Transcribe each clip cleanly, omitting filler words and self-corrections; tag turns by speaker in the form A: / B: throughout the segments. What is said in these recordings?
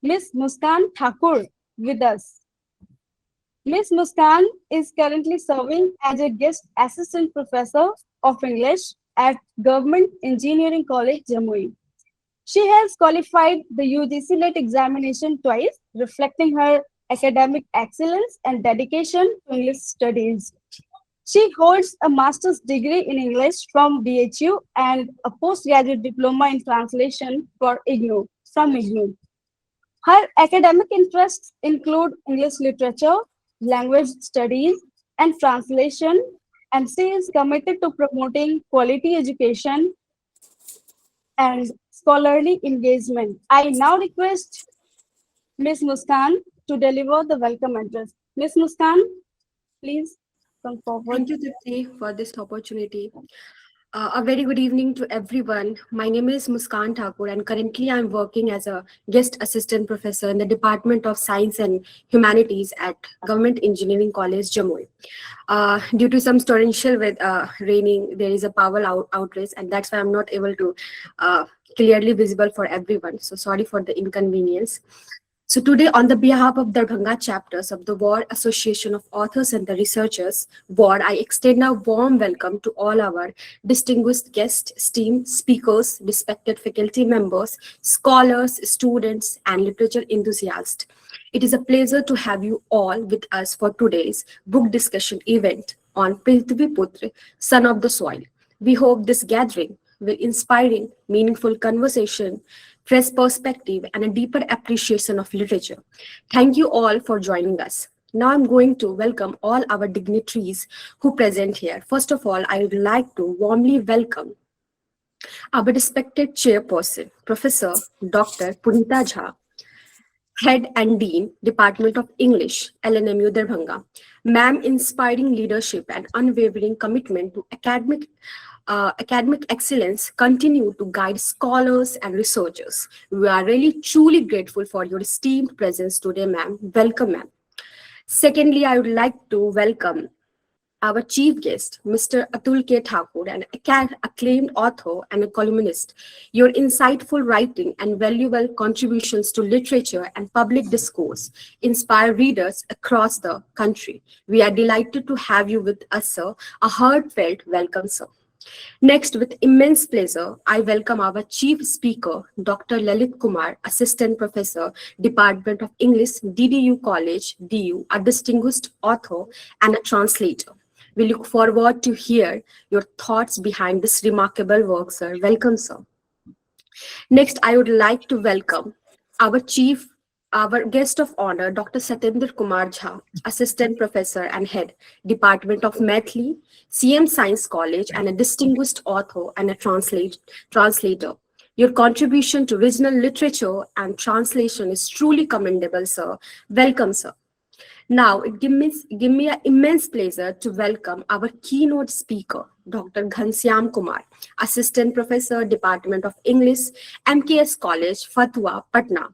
A: Ms.Muskan Thakur with us. Ms. Muskan is currently serving as a guest assistant professor of English at Government Engineering College, Jamui. She has qualified the UGC NET examination twice, reflecting her academic excellence and dedication to English studies. She holds a master's degree in English from BHU and a postgraduate diploma in translation from IGNU. Her academic interests include English literature, language studies, and translation, and she is committed to promoting quality education and scholarly engagement. I now request Ms. Muskan to deliver the welcome address. Ms. Muskan, please come forward.
B: Thank you, Tripti, for this opportunity. A very good evening to everyone. My name is Muskan Thakur, and currently I'm working as a guest assistant professor in the Department of Science and Humanities at Government Engineering College, Jamui. Due to some torrential with raining, there is a power outrage, and that's why I'm not able to clearly visible for everyone. So sorry for the inconvenience. So today, on the behalf of Darbhanga chapters of the WAAR Association of Authors and the Researchers, WAAR, I extend a warm welcome to all our distinguished guests, esteemed speakers, respected faculty members, scholars, students, and literature enthusiasts. It is a pleasure to have you all with us for today's book discussion event on Prithviputra, Son of the Soil. We hope this gathering will inspiring, meaningful conversation, fresh perspective, and a deeper appreciation of literature. Thank you all for joining us. Now I'm going to welcome all our dignitaries who present here. First of all, I would like to warmly welcome our respected chairperson, Professor Dr. Punita Jha, Head and Dean, Department of English, LNMU Darbhanga. Ma'am, inspiring leadership and unwavering commitment to academic excellence continue to guide scholars and researchers. We are really truly grateful for your esteemed presence today, ma'am. Welcome, ma'am. Secondly, I would like to welcome our chief guest, Mr. Atul K. Thakur, an acclaimed author and a columnist. Your insightful writing and valuable contributions to literature and public discourse inspire readers across the country. We are delighted to have you with us, sir. A heartfelt welcome, sir. Next, with immense pleasure, I welcome our chief speaker, Dr. Lalit Kumar, Assistant Professor, Department of English, DDU College, DU, a distinguished author and a translator. We look forward to hear your thoughts behind this remarkable work, sir. Welcome, sir. Next, I would like to welcome our guest of honor, Dr. Satyendra Kumar Jha, Assistant Professor and Head, Department of Mathli, CM Science College, and a distinguished author and a translator. Your contribution to regional literature and translation is truly commendable, sir. Welcome, sir. Now, it gives me an immense pleasure to welcome our keynote speaker, Dr. Ghanshyam Kumar, Assistant Professor, Department of English, MKS College, Fatwa, Patna.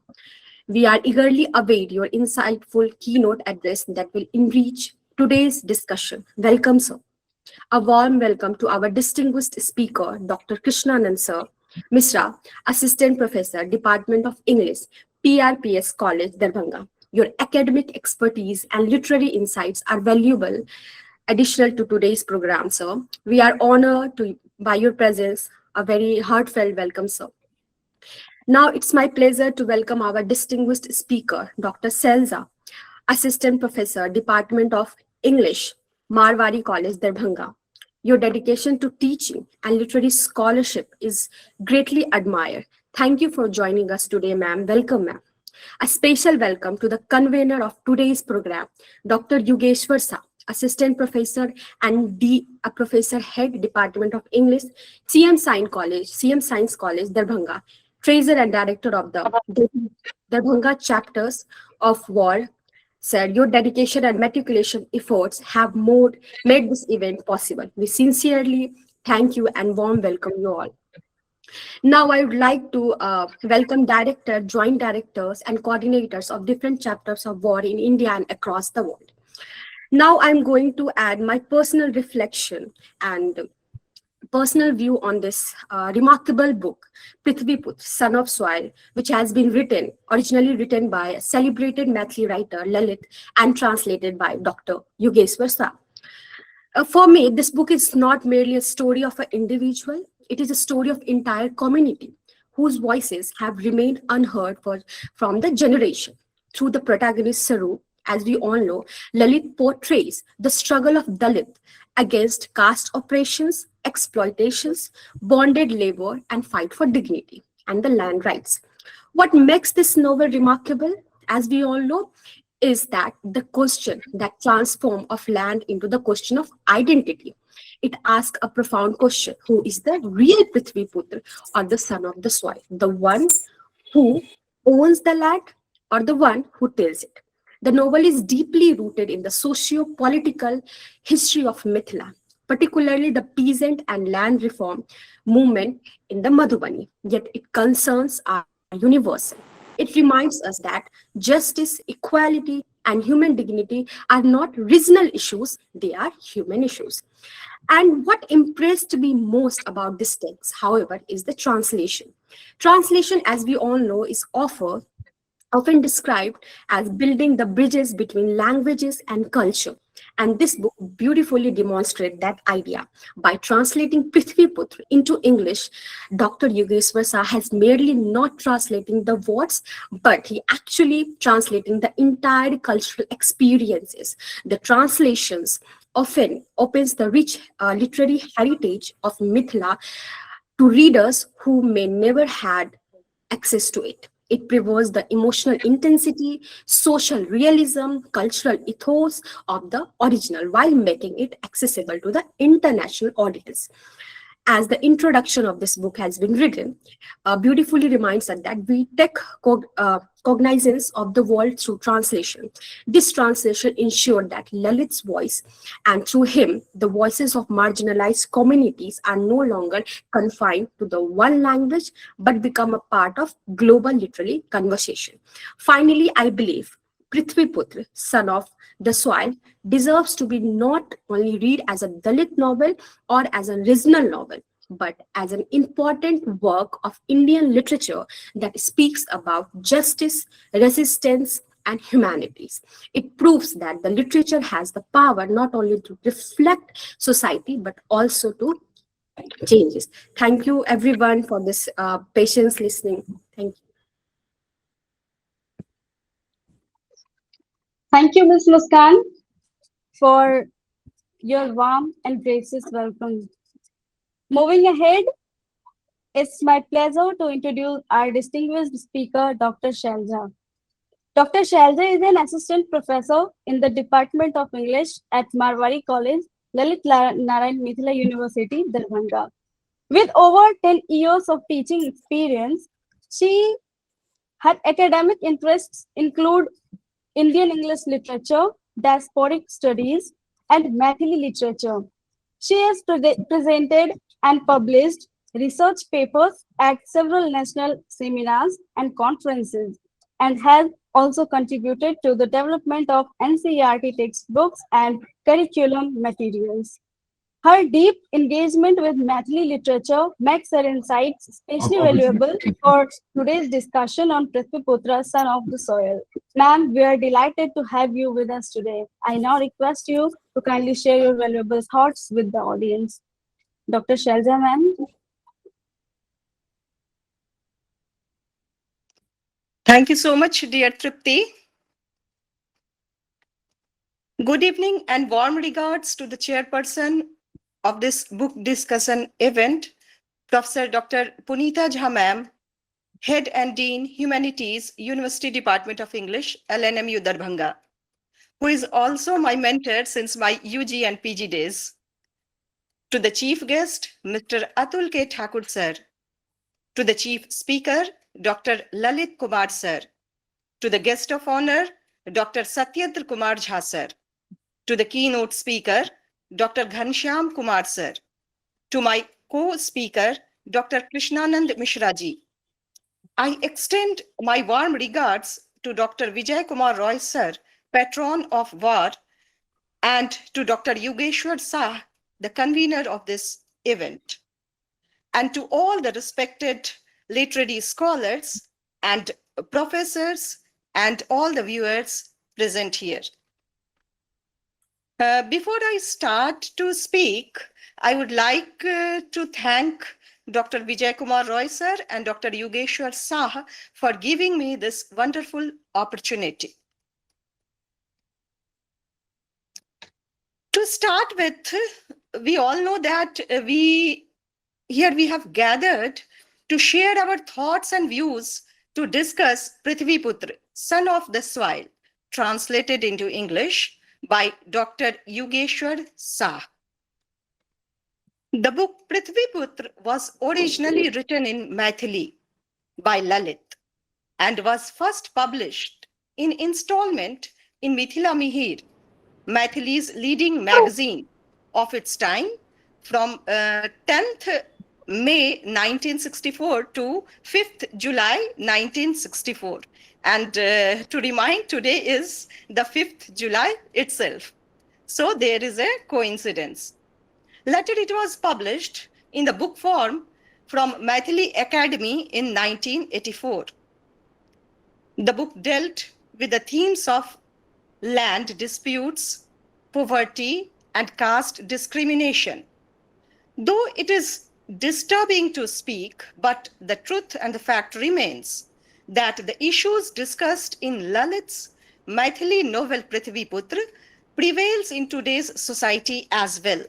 B: We are eagerly await your insightful keynote address that will enrich today's discussion. Welcome, sir. A warm welcome to our distinguished speaker, Dr. Krishna Nand, sir. Mishra, Assistant Professor, Department of English, PRPS College, Darbhanga. Your academic expertise and literary insights are valuable additional to today's program, sir. We are honored by your presence. A very heartfelt welcome, sir. Now it's my pleasure to welcome our distinguished speaker, Dr. Shailja, Assistant Professor, Department of English, Marwari College, Darbhanga. Your dedication to teaching and literary scholarship is greatly admired. Thank you for joining us today, ma'am. Welcome, ma'am. A special welcome to the convener of today's program, Dr. Yugeshwar Sah, Assistant Professor and a Professor Head, Department of English, CM Science College, Darbhanga, Treasurer and Director of the Darbhanga chapters of WAAR. Sir, your dedication and matriculation efforts have made this event possible. We sincerely thank you and warm welcome you all. Now, I would like to welcome joint directors, and coordinators of different chapters of WAAR in India and across the world. Now, I'm going to add my personal reflection and personal view on this remarkable book, Prithvi Putra, Son of Soil, which has been originally written by a celebrated Maithili writer, Lalit, and translated by Dr. Yugeshwar Sah. For me, this book is not merely a story of an individual, it is a story of entire community whose voices have remained unheard from the generation. Through the protagonist Saru, as we all know, Lalit portrays the struggle of Dalit against caste oppressions, exploitations, bonded labor, and fight for dignity and the land rights. What makes this novel remarkable, as we all know, is that the question that transform of land into the question of identity. It asks a profound question: who is the real Prithvi Putra, or the son of the soil? The one who owns the land, or the one who tills it? The novel is deeply rooted in the socio-political history of Mithila, particularly the peasant and land reform movement in the Madhubani, yet its concerns are universal. It reminds us that justice, equality, and human dignity are not regional issues, they are human issues. And what impressed me most about this text, however, is the translation. Translation, as we all know, is often described as building the bridges between languages and culture. And this book beautifully demonstrates that idea. By translating Prithvi Putra into English, Dr. Yugeshwar Sah has merely not translating the words, but he actually translating the entire cultural experiences. The translations often opens the rich literary heritage of Mithila to readers who may never had access to it. It preserves the emotional intensity, social realism, cultural ethos of the original while making it accessible to the international audience. As the introduction of this book has been written, beautifully reminds us that we take cognizance of the world through translation. This translation ensured that Lalit's voice, and through him, the voices of marginalized communities are no longer confined to the one language, but become a part of global literary conversation. Finally, I believe Prithvi Putra, son of the soil, deserves to be not only read as a Dalit novel or as a regional novel, but as an important work of Indian literature that speaks about justice, resistance, and humanities. It proves that the literature has the power not only to reflect society, but also to changes. Thank you, everyone, for this patience listening. Thank you.
A: Thank you, Ms. Muskan, for your warm and gracious welcome. Moving ahead, it's my pleasure to introduce our distinguished speaker, Dr. Shailja. Dr. Shailja is an assistant professor in the Department of English at Marwari College, Lalit Narayan Mithila University, Darbhanga. With over 10 years of teaching experience, her academic interests include Indian English literature, diasporic studies, and Maithili literature. She has presented and published research papers at several national seminars and conferences, and has also contributed to the development of NCERT textbooks and curriculum materials. Her deep engagement with Maithili literature makes her insights especially valuable for today's discussion on Prithviputra, Son of the Soil. Ma'am, we are delighted to have you with us today. I now request you to kindly share your valuable thoughts with the audience. Dr. Shailja, ma'am.
C: Thank you so much, dear Tripti. Good evening and warm regards to the chairperson of this book discussion event, Professor Dr. Punita Jha ma'am, Head and Dean, Humanities, University Department of English, LNMU Darbhanga, who is also my mentor since my UG and PG days. To the chief guest, Mr. Atul K. Thakur sir. To the chief speaker, Dr. Lalit Kumar sir. To the guest of honor, Dr. Satyendra Kumar Jha sir. To the keynote speaker, Dr. Ghanshyam Kumar sir. To my co-speaker, Dr. Krishna Nand Mishra ji. I extend my warm regards to Dr. Vijay Kumar Roy sir, patron of WAAR, and to Dr. Yugeshwar Sah, the convener of this event, and to all the respected literary scholars and professors and all the viewers present here. Before I start to speak, I would like to thank Dr. Vijay Kumar Roy sir and Dr. Yugeshwar Sah for giving me this wonderful opportunity. To start with, we all know that we have gathered to share our thoughts and views to discuss Prithvi Putra, Son of the Soil, translated into English by Dr. Yugeshwar Sah. The book Prithvi Putra was originally written in Maithili by Lalit and was first published in installment in Mithila Mihir, Maithili's leading magazine of its time, from 10th May 1964 to 5th July 1964. And to remind, today is the 5th July itself. So there is a coincidence. Later it was published in the book form from Maithili Academy in 1984. The book dealt with the themes of land disputes, poverty, and caste discrimination. Though it is disturbing to speak, but the truth and the fact remains that the issues discussed in Lalit's Maithili novel Prithvi Putra prevails in today's society as well.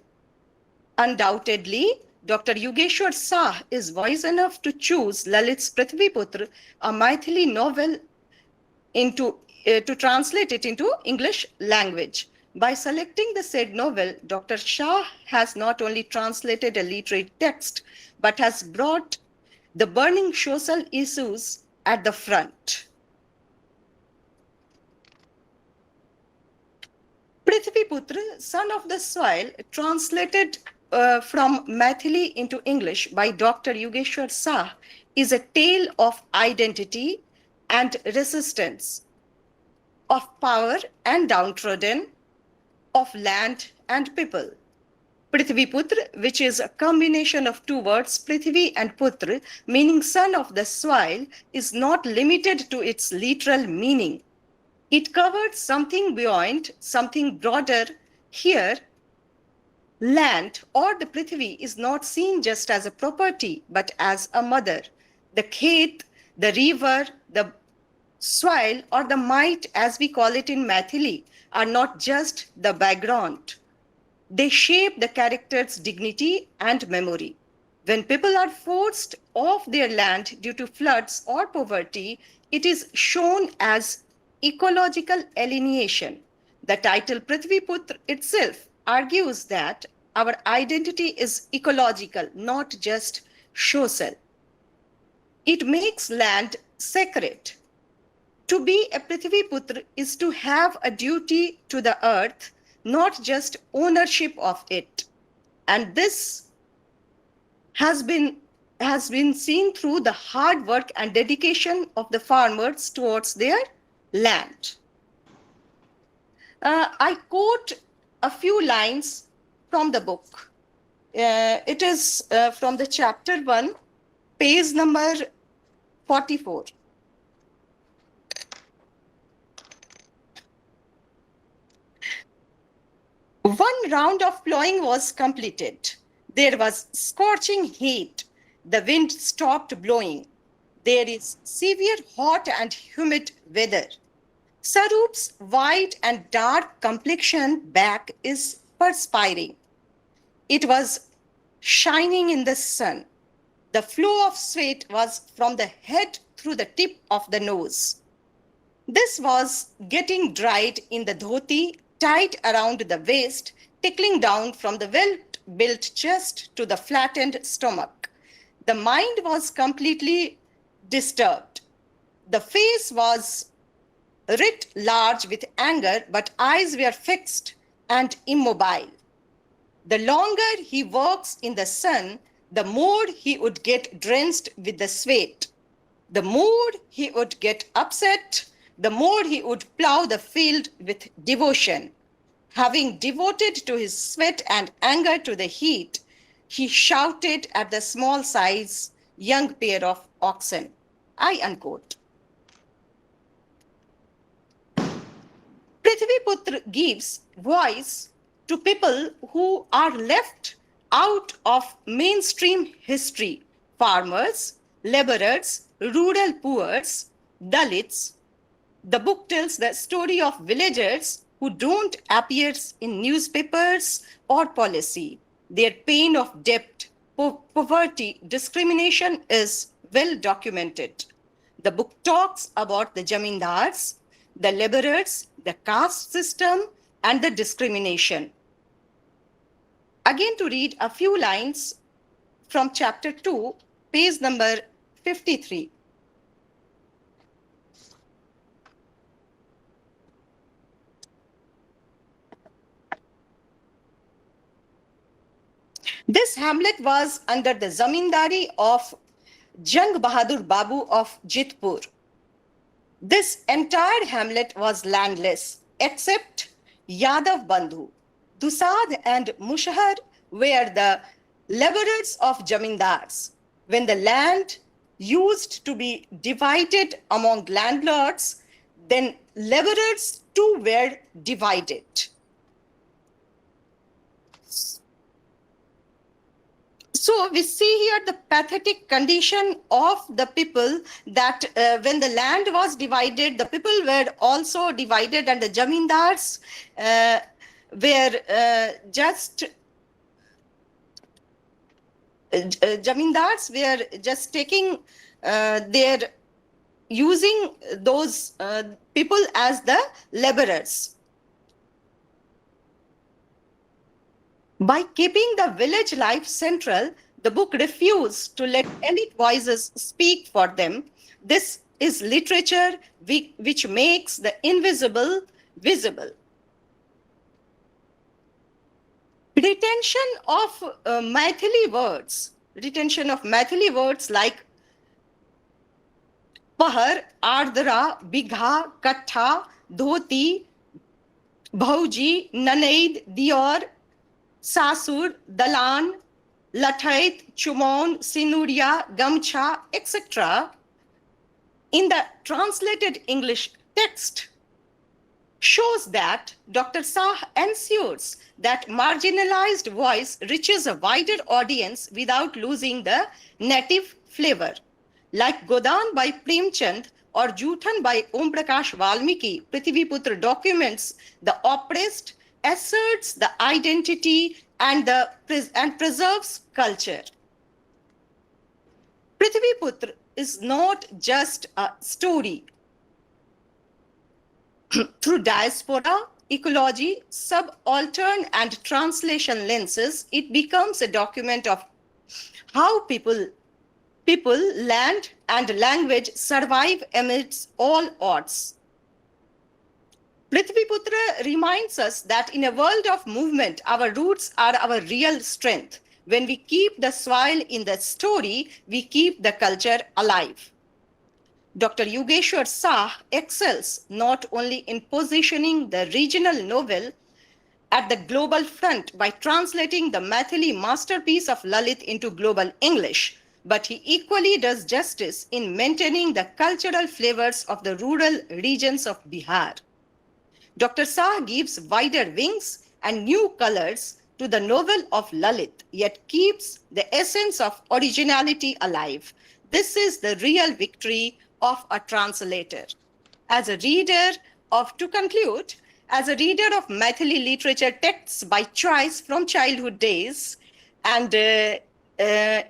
C: Undoubtedly, Dr. Yugeshwar Sah is wise enough to choose Lalit's Prithvi Putra, a Maithili novel, to translate it into English language. By selecting the said novel, Dr. Shah has not only translated a literary text, but has brought the burning social issues at the front. Prithvi Putra, Son of the Soil, translated from Maithili into English by Dr. Yugeshwar Sah, is a tale of identity and resistance, of power and downtrodden, of land and people. Prithvi Putra, which is a combination of two words, Prithvi and Putra, meaning son of the soil, is not limited to its literal meaning. It covers something beyond, something broader. Here, land or the Prithvi is not seen just as a property, but as a mother. The khet, the river, the soil, or the mite, as we call it in Maithili, are not just the background. They shape the character's dignity and memory. When people are forced off their land due to floods or poverty, it is shown as ecological alienation. The title Prithvi Putra itself argues that our identity is ecological, not just social. It makes land sacred. To be a Prithvi Putra is to have a duty to the earth, not just ownership of it. And this has been seen through the hard work and dedication of the farmers towards their land. I quote a few lines from the book. It is from the chapter 1, page number 44. One round of plowing was completed. There was scorching heat. The wind stopped blowing. There is severe hot and humid weather. Sarup's white and dark complexioned back is perspiring. It was shining in the sun. The flow of sweat was from the head through the tip of the nose. This was getting dried in the dhoti, tied around the waist, tickling down from the well-built chest to the flattened stomach. The mind was completely disturbed. The face was writ large with anger, but eyes were fixed and immobile. The longer he works in the sun, the more he would get drenched with the sweat. The more he would get upset, the more he would plow the field with devotion. Having devoted to his sweat and anger to the heat, He shouted at the small size young pair of oxen. I unquote. Prithviputra gives voice to people who are left out of mainstream history: farmers, laborers, rural poors, Dalits. The book tells the story of villagers who don't appear in newspapers or policy. Their pain of debt, poverty, discrimination is well documented. The book talks about the jamindars, the laborers, the caste system, and the discrimination. Again, to read a few lines from chapter 2, page number 53. This hamlet was under the zamindari of Jang Bahadur Babu of Jitpur. This entire hamlet was landless, except Yadav Bandhu. Dusad and Mushahar were the laborers of jamindars. When the land used to be divided among landlords, then laborers too were divided. So we see here the pathetic condition of the people, that when the land was divided, the people were also divided, and the jamindars were just taking their, using those people as the laborers. By keeping the village life central, the book refused to let elite voices speak for them. This is literature which makes the invisible visible. Retention of Maithili words like pahar, ardra, bigha, kattha, dhoti, bhauji, nanaid, dior, Sasur, Dalan, Lathait, Chumon, Sinuria, Gamcha, etc. in the translated English text shows that Dr. Sah ensures that marginalized voice reaches a wider audience without losing the native flavor. Like Godan by Premchand or Juthan by Om Prakash Valmiki, Prithviputra documents the oppressed, asserts the identity, and preserves culture. Prithviputra is not just a story. Through diaspora, ecology, subaltern, and translation lenses, it becomes a document of how people, land, and language survive amidst all odds. Prithviputra reminds us that in a world of movement, our roots are our real strength. When we keep the soil in the story, we keep the culture alive. Dr. Yugeshwar Sah excels not only in positioning the regional novel at the global front by translating the Maithili masterpiece of Lalit into global English, but he equally does justice in maintaining the cultural flavors of the rural regions of Bihar. Dr. Sah gives wider wings and new colors to the novel of Lalit, yet keeps the essence of originality alive. This is the real victory of a translator. To conclude, as a reader of Maithili literature texts by choice from childhood days, and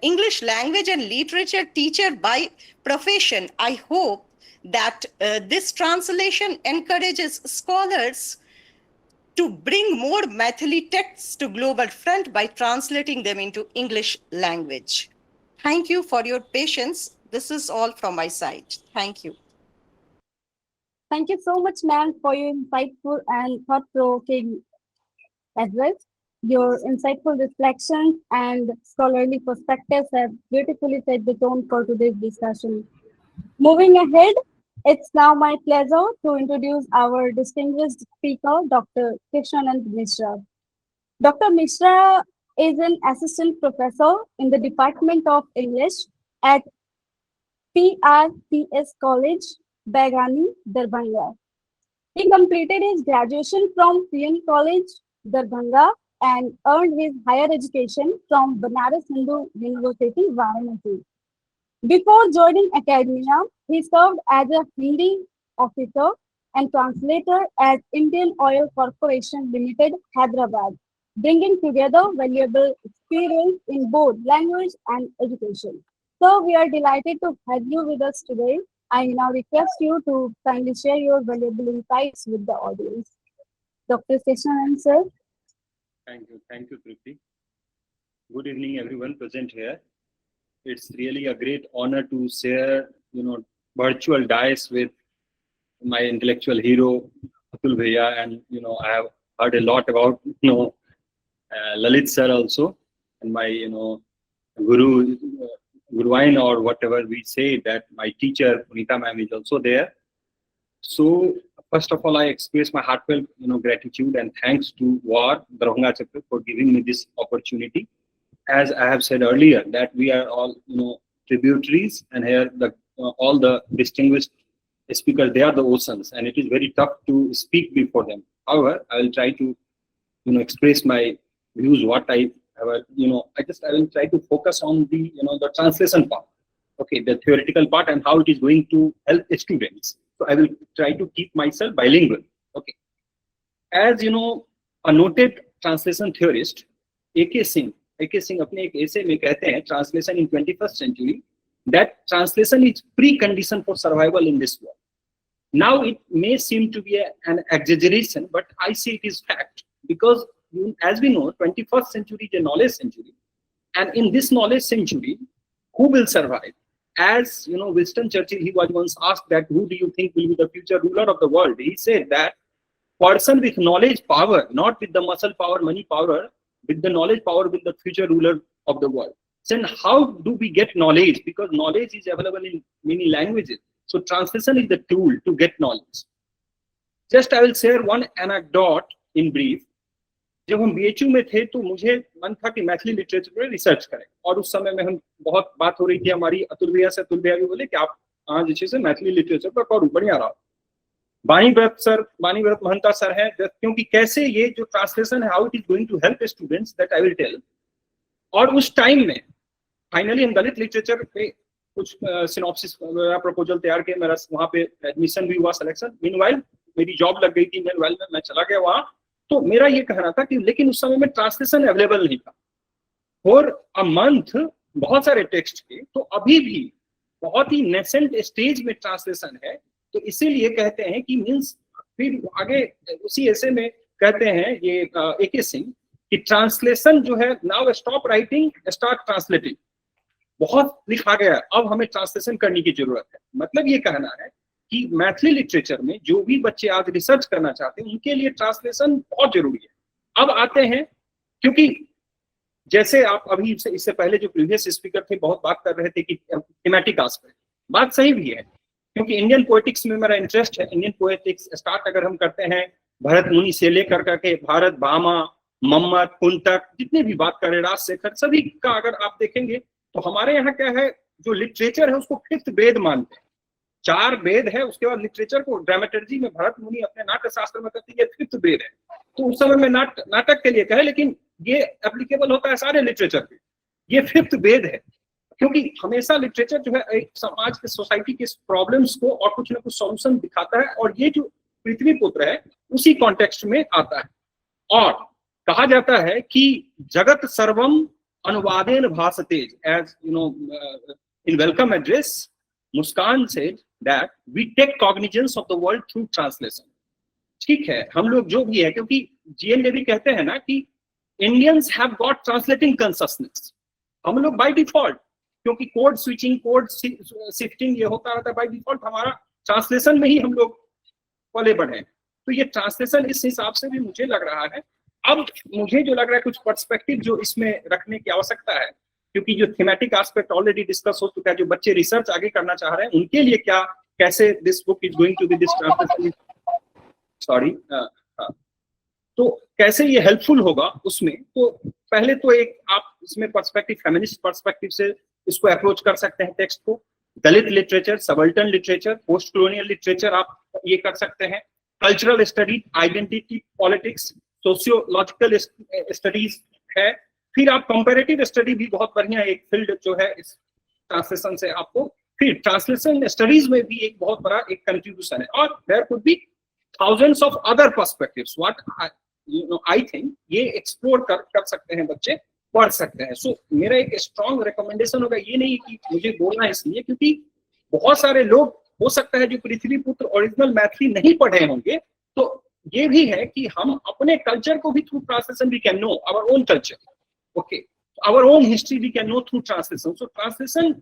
C: English language and literature teacher by profession, I hope that this translation encourages scholars to bring more Maithili texts to global front by translating them into English language. Thank you for your patience. This is all from my side. Thank you.
A: Thank you so much, ma'am, for your insightful and thought-provoking address. Your insightful reflections and scholarly perspectives have beautifully set the tone for today's discussion. Moving ahead, it's now my pleasure to introduce our distinguished speaker, Dr. Krishna and Mishra. Dr. Mishra is an assistant professor in the Department of English at PRPS College, Baigani, Darbhanga. He completed his graduation from PN College, Darbhanga, and earned his higher education from Banaras Hindu University, Varanasi. Before joining academia, he served as a Hindi officer and translator at Indian Oil Corporation Limited, Hyderabad, bringing together valuable experience in both language and education. So we are delighted to have you with us today. I now request you to kindly share your valuable insights with the audience. Dr. Krishna, sir.
D: Thank you, Tripti. Good evening, everyone present here. It's really a great honor to share, virtual dais with my intellectual hero, Atul Bhaiya, and I have heard a lot about Lalit sir also, and my guru, Guruine or whatever we say, that my teacher Punita ma'am is also there. So first of all, I express my heartfelt gratitude and thanks to WAAR Darbhanga chapter for giving me this opportunity. As I have said earlier, that we are all tributaries, and here all the distinguished speakers, they are the oceans, and it is very tough to speak before them. However, I will try to express my views, what I have, I will try to focus on the the translation part, okay, the theoretical part, and how it is going to help students. So I will try to keep myself bilingual. Okay, as a noted translation theorist, A.K. Singh अपने एक ऐसे में कहते हैं, translation in 21st century, that translation is precondition for survival in this world. Now it may seem to be an exaggeration, but I see it is fact, because as we know, 21st century is a knowledge century, and in this knowledge century, who will survive? As Winston Churchill, he was once asked that who do you think will be the future ruler of the world? He said that person with knowledge power, not with the muscle power, money power, with the knowledge power, with the future ruler of the world. Then how do we get knowledge? Because knowledge is available in many languages. So translation is the tool to get knowledge. Just I will share one anecdote in brief. जब हम BHU में थे तो मुझे मन था कि Maithili literature पर रिसर्च करें, और उस समय में हम बहुत बात हो रही थी हमारी अतुल भैया से। अतुल भैया भी बोले कि आप जैसे से मैथिली लिटरेचर पर करो, बढ़िया रहा। वाणी व्रत महंता सर है, क्योंकि कैसे ये जो ट्रांसलेशन है, how it is going to help students, that I will tell. और उस टाइम में फाइनली हम दलित लिटरेचर पे कुछ सिनॉप्सिस प्रपोजल तैयार किए, मेरा वहाँ पे एडमिशन भी हुआ, सिलेक्शन। मीनवाइल मेरी जॉब लग गई थी, मीनवाइल में मैं चला गया वहाँ। तो मेरा ये कहना था कि लेकिन उस समय में ट्रांसलेशन अवेलेबल नहीं था फॉर अ मंथ, बहुत सारे टेक्स्ट के। तो अभी भी बहुत ही नेसेंट स्टेज में ट्रांसलेशन है। तो इसीलिए कहते हैं कि मीन्स, फिर आगे उसी ऐसे में कहते हैं ये A.K. सिंह कि ट्रांसलेशन जो है, now stop writing start translating. बहुत लिखा गया, अब हमें ट्रांसलेशन करने की जरूरत है। मतलब ये कहना है कि मैथिली लिटरेचर में जो भी बच्चे आज रिसर्च करना चाहते हैं, उनके लिए ट्रांसलेशन बहुत जरूरी है। अब आते हैं, क्योंकि जैसे आप अभी इससे पहले जो प्रीवियस स्पीकर थे बहुत बात कर रहे थे कि थीमेटिक एस्पेक्ट, बात सही भी है, क्योंकि इंडियन पोएटिक्स में मेरा इंटरेस्ट है। इंडियन पोएटिक्स स्टार्ट अगर हम करते हैं भरत मुनि से लेकर करके भारत, भामा, मम्मट, कुंतक, जितने भी बात करें, राजशेखर, सभी का अगर आप देखेंगे तो हमारे यहाँ क्या है, जो लिटरेचर है उसको फिफ्थ वेद मानते हैं। 4 वेद है, उसके बाद लिटरेचर को ड्रामेटर्जी में भरत मुनि अपने नाट्य शास्त्र में कहते हैं ये फिफ्थ वेद है। तो उस समय में नाटक के लिए कहे, लेकिन ये एप्लीकेबल होता है सारे लिटरेचर पे, ये फिफ्थ वेद है। क्योंकि हमेशा लिटरेचर जो है एक समाज के, सोसाइटी के प्रॉब्लम्स को और कुछ ना कुछ सॉल्यूशन दिखाता है, और ये जो पृथ्वी पुत्र है उसी कॉन्टेक्स्ट में आता है। और कहा जाता है कि जगत सर्वम अनुवादेन भासते, as in welcome address Muskan said that we take cognizance of the world through translation. ठीक है, हम लोग जो भी है, क्योंकि GN भी कहते हैं ना कि Indians have got translating consistence. हम लोग बाय डिफॉल्ट, क्योंकि कोड स्विचिंग, कोड शिफ्टिंग ये होता रहता है, बाय डिफॉल्ट हमारा ट्रांसलेशन में ही हम लोग पले बढ़े। तो ये ट्रांसलेशन इस हिसाब से भी मुझे लग रहा है। अब मुझे जो लग रहा है कुछ पर्सपेक्टिव जो इसमें रखने की आवश्यकता है, क्योंकि जो थीमेटिक एस्पेक्ट ऑलरेडी डिस्कस हो चुका है, जो बच्चे रिसर्च आगे करना चाह रहे हैं उनके लिए क्या, कैसे this book is going to be this translation, sorry.
E: तो कैसे ये हेल्पफुल होगा उसमें, तो पहले तो एक आप इसमें पर्सपेक्टिव, फेमिनिस्ट पर्सपेक्टिव से इसको अप्रोच कर सकते हैं टेक्स्ट को। Dalit literature, subaltern literature, post colonial literature आप ये कर सकते हैं। Cultural study, identity politics, sociological studies है। फिर आप कंपैरेटिव स्टडी भी बहुत बढ़िया एक फील्ड जो है इस ट्रांसलेशन से आपको, फिर ट्रांसलेशन स्टडीज में भी एक बहुत बड़ा एक कंट्रीब्यूशन है। और there could be thousands of other perspectives what I think ये एक्सप्लोर कर सकते हैं बच्चे, पढ़ सकते हैं। सो मेरा एक स्ट्रॉन्ग रिकमेंडेशन होगा, ये नहीं कि मुझे बोलना है इसलिए क्योंकि बहुत सारे लोग हो सकता है जो पृथ्वीपुत्र ओरिजिनल मैथिली नहीं पढ़े होंगे, तो ये भी है कि हम अपने कल्चर को भी through translation we can know our own culture, okay, our own history we can know through translation. So translation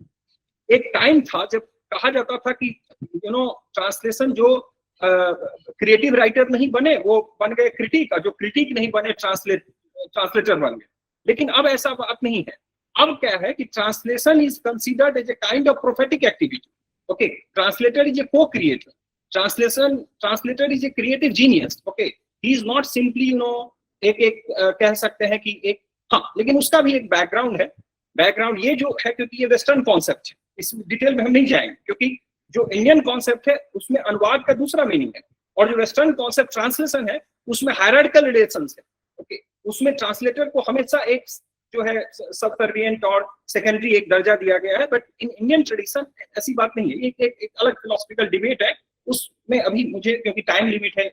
E: एक टाइम था जब कहा जाता था कि ट्रांसलेशन जो क्रिएटिव राइटर नहीं बने वो बन गए क्रिटिक, और जो क्रिटिक नहीं बने ट्रांसलेटर बन गए। लेकिन अब ऐसा बात नहीं है। अब क्या है कि translation is considered as a kind of prophetic activity, okay. Translator is a co-creator, translator is a creative genius, okay. He is not simply एक कह सकते हैं कि एक, हाँ, लेकिन उसका भी एक बैकग्राउंड है। बैकग्राउंड ये जो है, क्योंकि ये वेस्टर्न कॉन्सेप्ट है, इस डिटेल में हम नहीं जाएंगे, क्योंकि जो इंडियन कॉन्सेप्ट है उसमें अनुवाद का दूसरा मीनिंग है, और जो वेस्टर्न कॉन्सेप्ट ट्रांसलेशन है उसमें हायरार्किकल रिलेशंस है, ओके। उसमें ट्रांसलेटर को हमेशा एक जो है सबसर्विएंट और सेकेंडरी एक दर्जा दिया गया है, बट इन इंडियन ट्रेडिशन ऐसी बात नहीं है। एक अलग फिलोसफिकल डिबेट है, उसमें अभी मुझे, क्योंकि टाइम लिमिट है,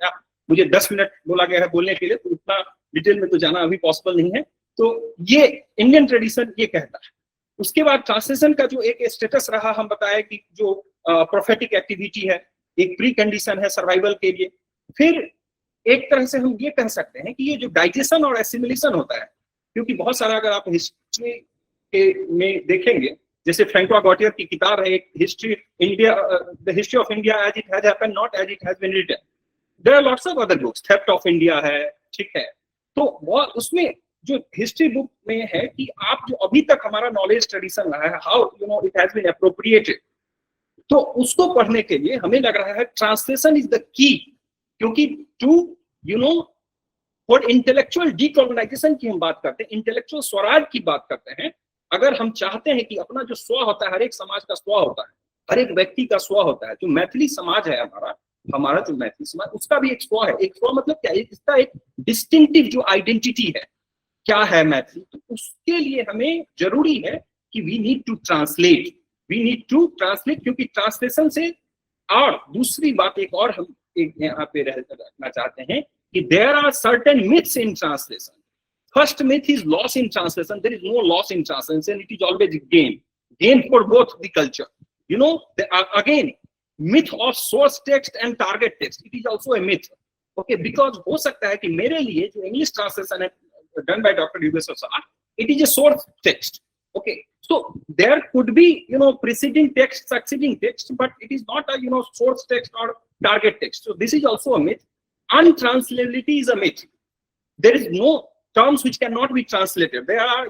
E: मुझे 10 मिनट बोला गया है बोलने के लिए, तो उतना डिटेल में तो जाना अभी पॉसिबल नहीं है। तो ये इंडियन ट्रेडिशन ये कहता है। उसके बाद ट्रांसलेशन का जो एक स्टेटस रहा, हम बताए कि जो प्रोफेटिक एक्टिविटी है, एक प्री कंडीशन है सर्वाइवल के लिए। फिर एक तरह से हम ये कह सकते हैं कि ये जो डाइजेशन और एसिमिलेशन होता है, क्योंकि बहुत सारा अगर आप हिस्ट्री के में देखेंगे, जैसे फ्रैंकोआ गॉटियर की किताब है एक history India, the history of India as it has happened not as it has been written. There are lots of other books, theft of India है, ठीक है। तो वो उसमें जो हिस्ट्री बुक में है कि आप जो अभी तक हमारा नॉलेज ट्रेडिशन रहा है, how it has been appropriated, तो उसको पढ़ने के लिए हमें लग रहा है ट्रांसलेशन इज द की। क्योंकि टू और इंटेलेक्चुअल डीकोलोनाइजेशन की हम बात करते हैं, इंटेलेक्चुअल स्वराज की बात करते हैं। अगर हम चाहते हैं कि अपना जो स्व होता है, हर एक समाज का स्व होता है, हर एक व्यक्ति का स्व होता है। जो मैथिली समाज है हमारा जो मैथिली समाज, उसका भी एक स्व है। एक स्व मतलब क्या है? इसका एक डिस्टिंक्टिव जो आइडेंटिटी है, क्या है मैथिली। तो उसके लिए हमें जरूरी है कि वी नीड टू ट्रांसलेट, क्योंकि ट्रांसलेशन से, और दूसरी बात एक और हम एक यहाँ पे रखना चाहते हैं कि there are certain myths in translation. First myth is loss in translation. There is no loss in translation. It is always gain for both the culture. Again, myth of source text and target text. It is also a myth. Okay, because हो सकता है कि मेरे लिए जो English translation है done by Dr. Yugeshwar Sah, it is a source text. Okay, so there could be preceding text, succeeding text, but it is not a source text or target text. So this is also a myth. Untranslatability is a myth. There is no terms which cannot be translated. There are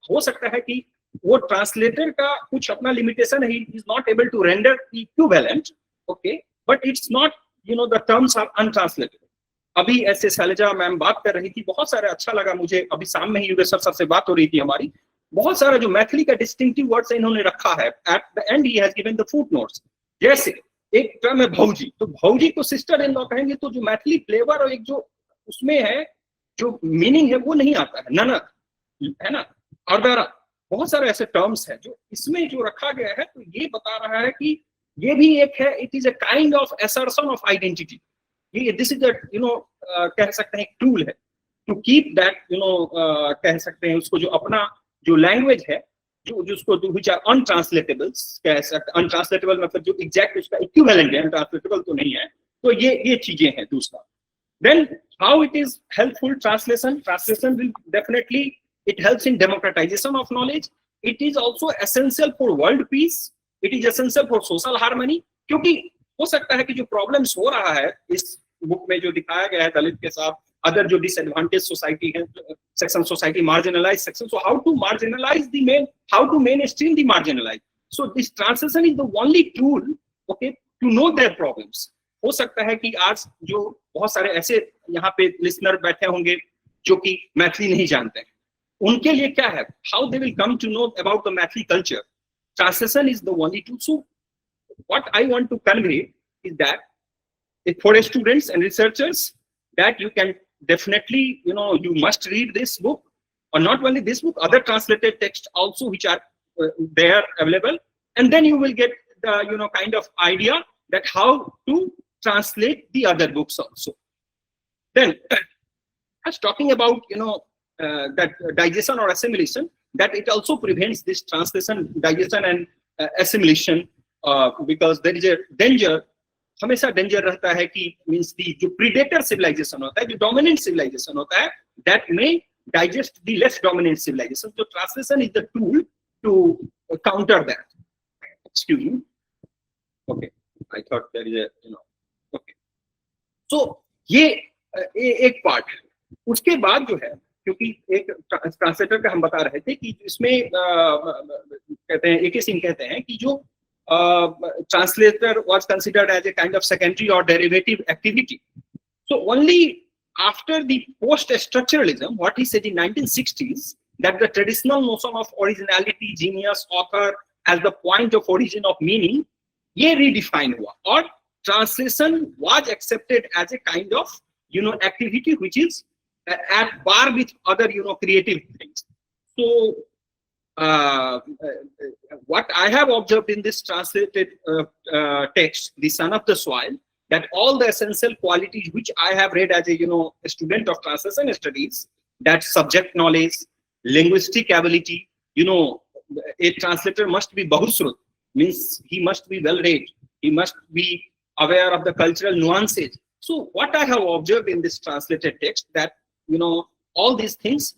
E: हो सकता है कि वो translator का कुछ अपना limitation है, he is not able to render equivalent, okay, but it's not the terms are untranslated. अभी ऐसे शैलजा मैम बात कर रही थी, बहुत सारे अच्छा लगा मुझे। अभी शाम में ही युगेश्वर सर से बात हो रही थी हमारी। बहुत सारा जो मैथिली का डिस्टिंक्टिव वर्ड्स इन्होंने रखा है, at the and he has given the footnotes. जैसे एक टर्म है भौजी, तो भौजी को सिस्टर इन लॉ कहेंगे, तो जो मैथिली फ्लेवर और एक जो उसमें है जो मीनिंग है वो नहीं आता है। ननद है ना, अरदारा, बहुत सारे ऐसे टर्म्स हैं जो इसमें जो रखा गया है। तो ये बता रहा है कि ये भी एक है, it is a kind of assertion of identity. ये दिस इज कह सकते हैं एक टूल है टू कीप दैट कह सकते हैं उसको, जो अपना जो लैंग्वेज है जो जिसको व्हिच आर अनट्रांसलेटेबल्स, कह सकते अनट्रांसलेटेबल मतलब जो एग्जैक्ट उसका इक्विवेलेंट है, अनट्रांसलेटेबल तो नहीं है। तो ये चीजें हैं। दूसरा, then how it is helpful translation will definitely, it helps in democratization of knowledge. It is also essential for world peace. It is essential for social harmony. क्योंकि हो सकता है कि जो प्रॉब्लम्स हो रहा है इस बुक में जो दिखाया गया है दलित के साथ, अदर जो डिसएडवांटेज सोसाइटी है, section society, marginalise section, so how to marginalize the how to mainstream the marginalized. So this translation is the only tool, okay, to know their problems. हो सकता है कि आज जो बहुत सारे ऐसे यहाँ पे लिसनर बैठे होंगे जो कि मैथिली नहीं जानते हैं, उनके लिए क्या है, how they will come to know about the Maithili culture. Translation is the only tool. So what I want to convey is that for students and researchers, that you can definitely, you must read this book, or not only this book, other translated texts also which are there available, and then you will get the kind of idea that how to translate the other books also. Then I was talking about that digestion or assimilation, that it also prevents this translation, digestion and assimilation, because there is a danger, हमेशा danger रहता है कि means दी जो predator civilisation होता है, जो dominant civilisation होता है, that may digest the less dominant civilization. तो translation is the tool to counter that. Excuse me. Okay, I thought there is okay. So ये एक पार्ट है. उसके बाद जो है, क्योंकि एक ट्रांसलेटर का हम बता रहे थे कि इसमें कहते हैं, AK सिंह कहते हैं कि जो translator was considered as a kind of secondary or derivative activity. So only after the post-structuralism, what he said in 1960s, that the traditional notion of originality, genius, author as the point of origin of meaning, ye redefine hua, or translation was accepted as a kind of activity which is at par with other creative things. So what I have observed in this translated text, The Son of the Soil, that all the essential qualities which I have read as a student of translation studies, that subject knowledge, linguistic ability, a translator must be bahusrut, means he must be well read, he must be aware of the cultural nuances. So what I have observed in this translated text, that all these things,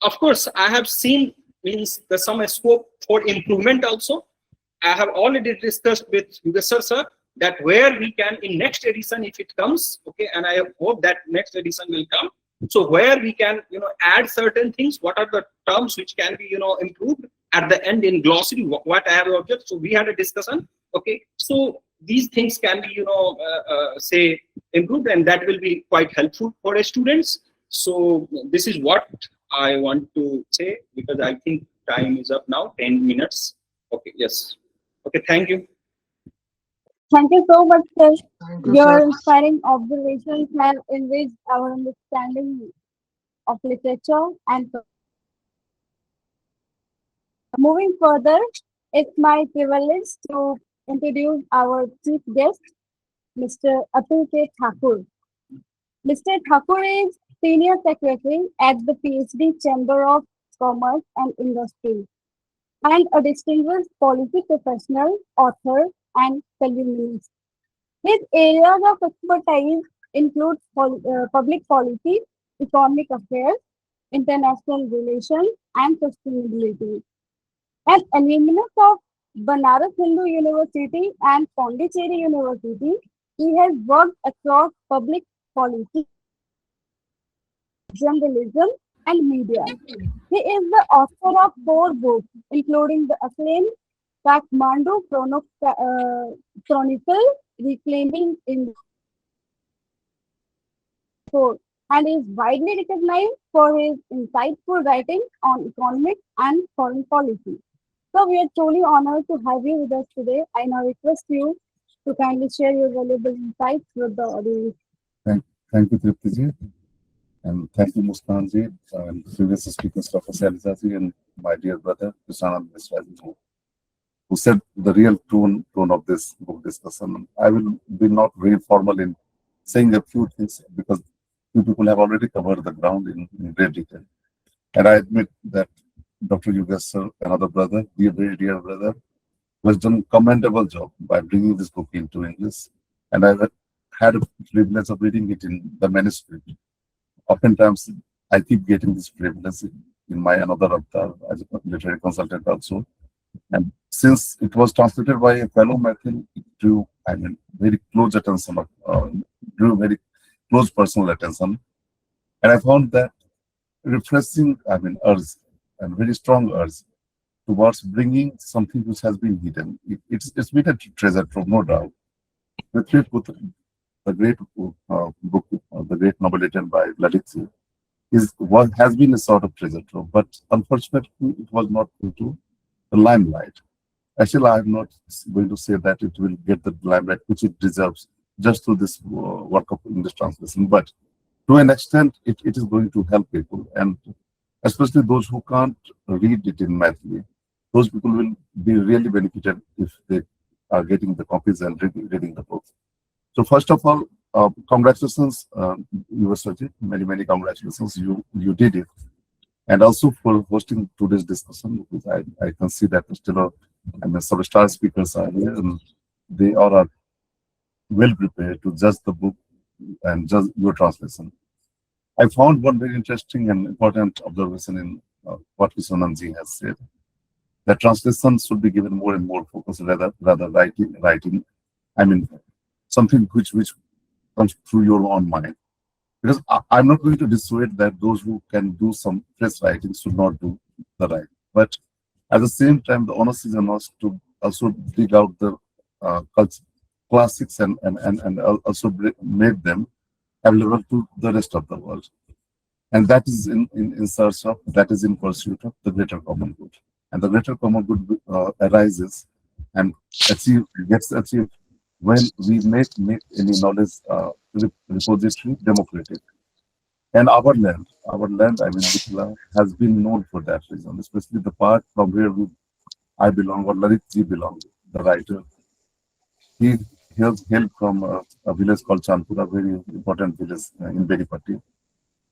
E: of course I have seen, means there's some scope for improvement also. I have already discussed with Yugeshwar sir that where we can in next edition, if it comes, okay, and I hope that next edition will come. So where we can add certain things, what are the terms which can be improved at the end in glossary, what I have observed. So we had a discussion, okay. So these things can be say improved, and that will be quite helpful for students. So this is what I want to say, because I think time is up now, 10 minutes. Okay, yes. Okay, thank you.
A: Thank you so much, sir.
F: Thank you,
A: Your
F: sir.
A: inspiring observations have enriched our understanding of literature and moving further, it's my privilege to introduce our chief guest, Mr. Atul Thakur. Mr. Thakur is Senior Secretary at the PhD Chamber of Commerce and Industry, and a distinguished policy professional, author, and columnist. His areas of expertise include public policy, economic affairs, international relations, and sustainability. An alumnus of Banaras Hindu University and Pondicherry University, he has worked across public policy, journalism, and media. He is the author of 4 books, including the acclaimed Kathmandu Chronicle, Reclaiming in and is widely recognized for his insightful writing on economic and foreign policy. So we are truly honored to have you with us today. I now request you to kindly share your valuable insights with the audience.
F: Thank you, Tripti ji, and thank you, Muskan ji, and previous speakers, Dr. Shailja ji, and my dear brother, Krishna, who said the real tone of this book discussion. I will be not very formal in saying a few things, because few people have already covered the ground in great detail. And I admit that Dr. Yugeshwar, another brother, very dear brother, who has done a commendable job by bringing this book into English. And I've had a privilege of reading it in the manuscript. Oftentimes, I keep getting this privilege in my another avatar as a literary consultant also. And since it was translated by a fellow Matthew, it drew, very close attention, drew very close personal attention. And I found that refreshing, urge, and very strong urge towards bringing something which has been hidden. It's been a treasure trove, no doubt. Prithviputra, the great book, the great novel written by Lalit, has been a sort of treasure trove, but unfortunately, it was not into the limelight. Actually, I am not going to say that it will get the limelight which it deserves just through this work of English translation, but to an extent, it is going to help people, and especially those who can't read it in Mathli. Those people will be really benefited if they are getting the copies and reading the book. So first of all, congratulations, Yugeshwar Sah, many congratulations. You did it, and also for hosting today's discussion, because I can see that still, some star speakers are here, and they all are well prepared to judge the book and judge your translation. I found one very interesting and important observation in what Nand has said, that translation should be given more and more focus rather writing. I mean, something which comes through your own mind. Because I'm not going to dissuade that those who can do some fresh writing should not do the writing. But at the same time, the onus is on us to also dig out the classics and also make them available to the rest of the world. And that is in search of, that is in pursuit of the greater common good. And the greater common good arises and gets achieved when we make any knowledge repository democratic. And our land, I mean, Mithila, has been known for that reason, especially the part from where I belong, or Lalit ji belong, the writer. He hailed from a village called Chandpur, a very important village in Beripati.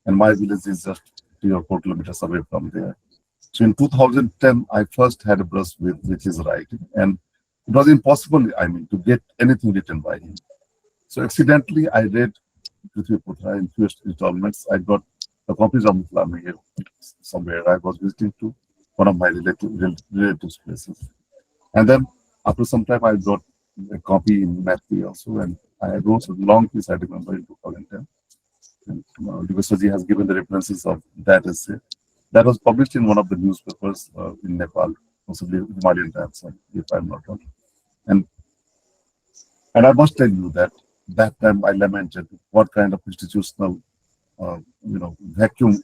F: And my village is just 3 or 4 kilometers away from there. So in 2010, I first had a brush with his writing, and it was impossible, I mean, to get anything written by him. So accidentally, I read Prithviputra in few installments. I got a copies of Mithila here somewhere. I was visiting to one of my relatives' places. And then after some time, I got a copy in Mathli also, and I wrote a long piece, I remember, in 2010. And Yugeshwar Sah has given the references of that essay. That was published in one of the newspapers in Nepal, possibly Himalayan Times, if I'm not wrong. And I must tell you that time I lamented what kind of institutional, vacuum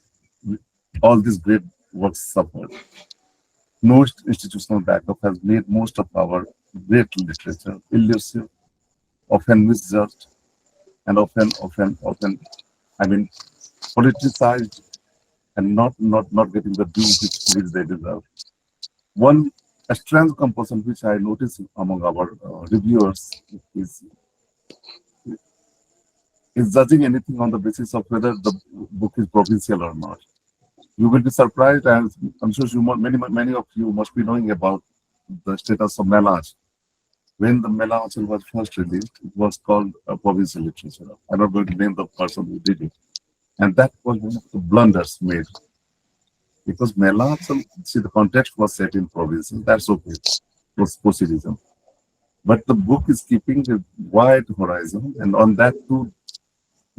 F: all these great works suffered. No institutional backup has made most of our great literature elusive, often misjudged, and often, I mean, politicized, and not getting the due which they deserve. One strange composition which I noticed among our reviewers is judging anything on the basis of whether the book is provincial or not. You will be surprised, and I'm sure many of you must be knowing about the status of Melaj. When the Melaj was first released, it was called provincial literature. I'm not going to name the person who did it. And that was one of the blunders made. Because Melaj, see, the context was set in provinces, that's okay, it was Positivism. But the book is keeping a wide horizon, and on that two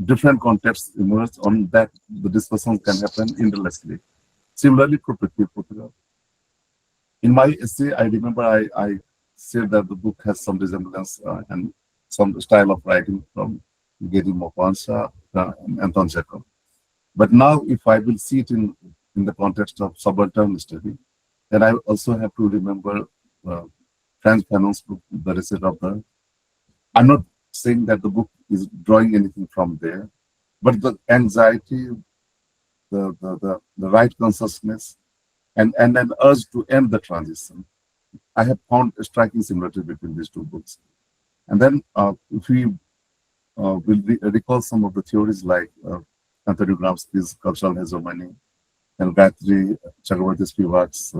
F: different contexts emerge. On that, the discussion can happen endlessly. Similarly, for Prithviputra. In my essay, I remember I said that the book has some resemblance and some style of writing from Gedi Mopansa and Anton Chekhov. But now, if I will see it in the context of subaltern study, then I also have to remember Franz Fanon's book, The Receipt of the. I'm not saying that the book is drawing anything from there, but the anxiety, the right consciousness, and an urge to end the transition. I have found a striking similarity between these two books. And then if we will recall some of the theories like Anthony Gramsci's cultural hegemony and Gayatri Chakraborty Spivak's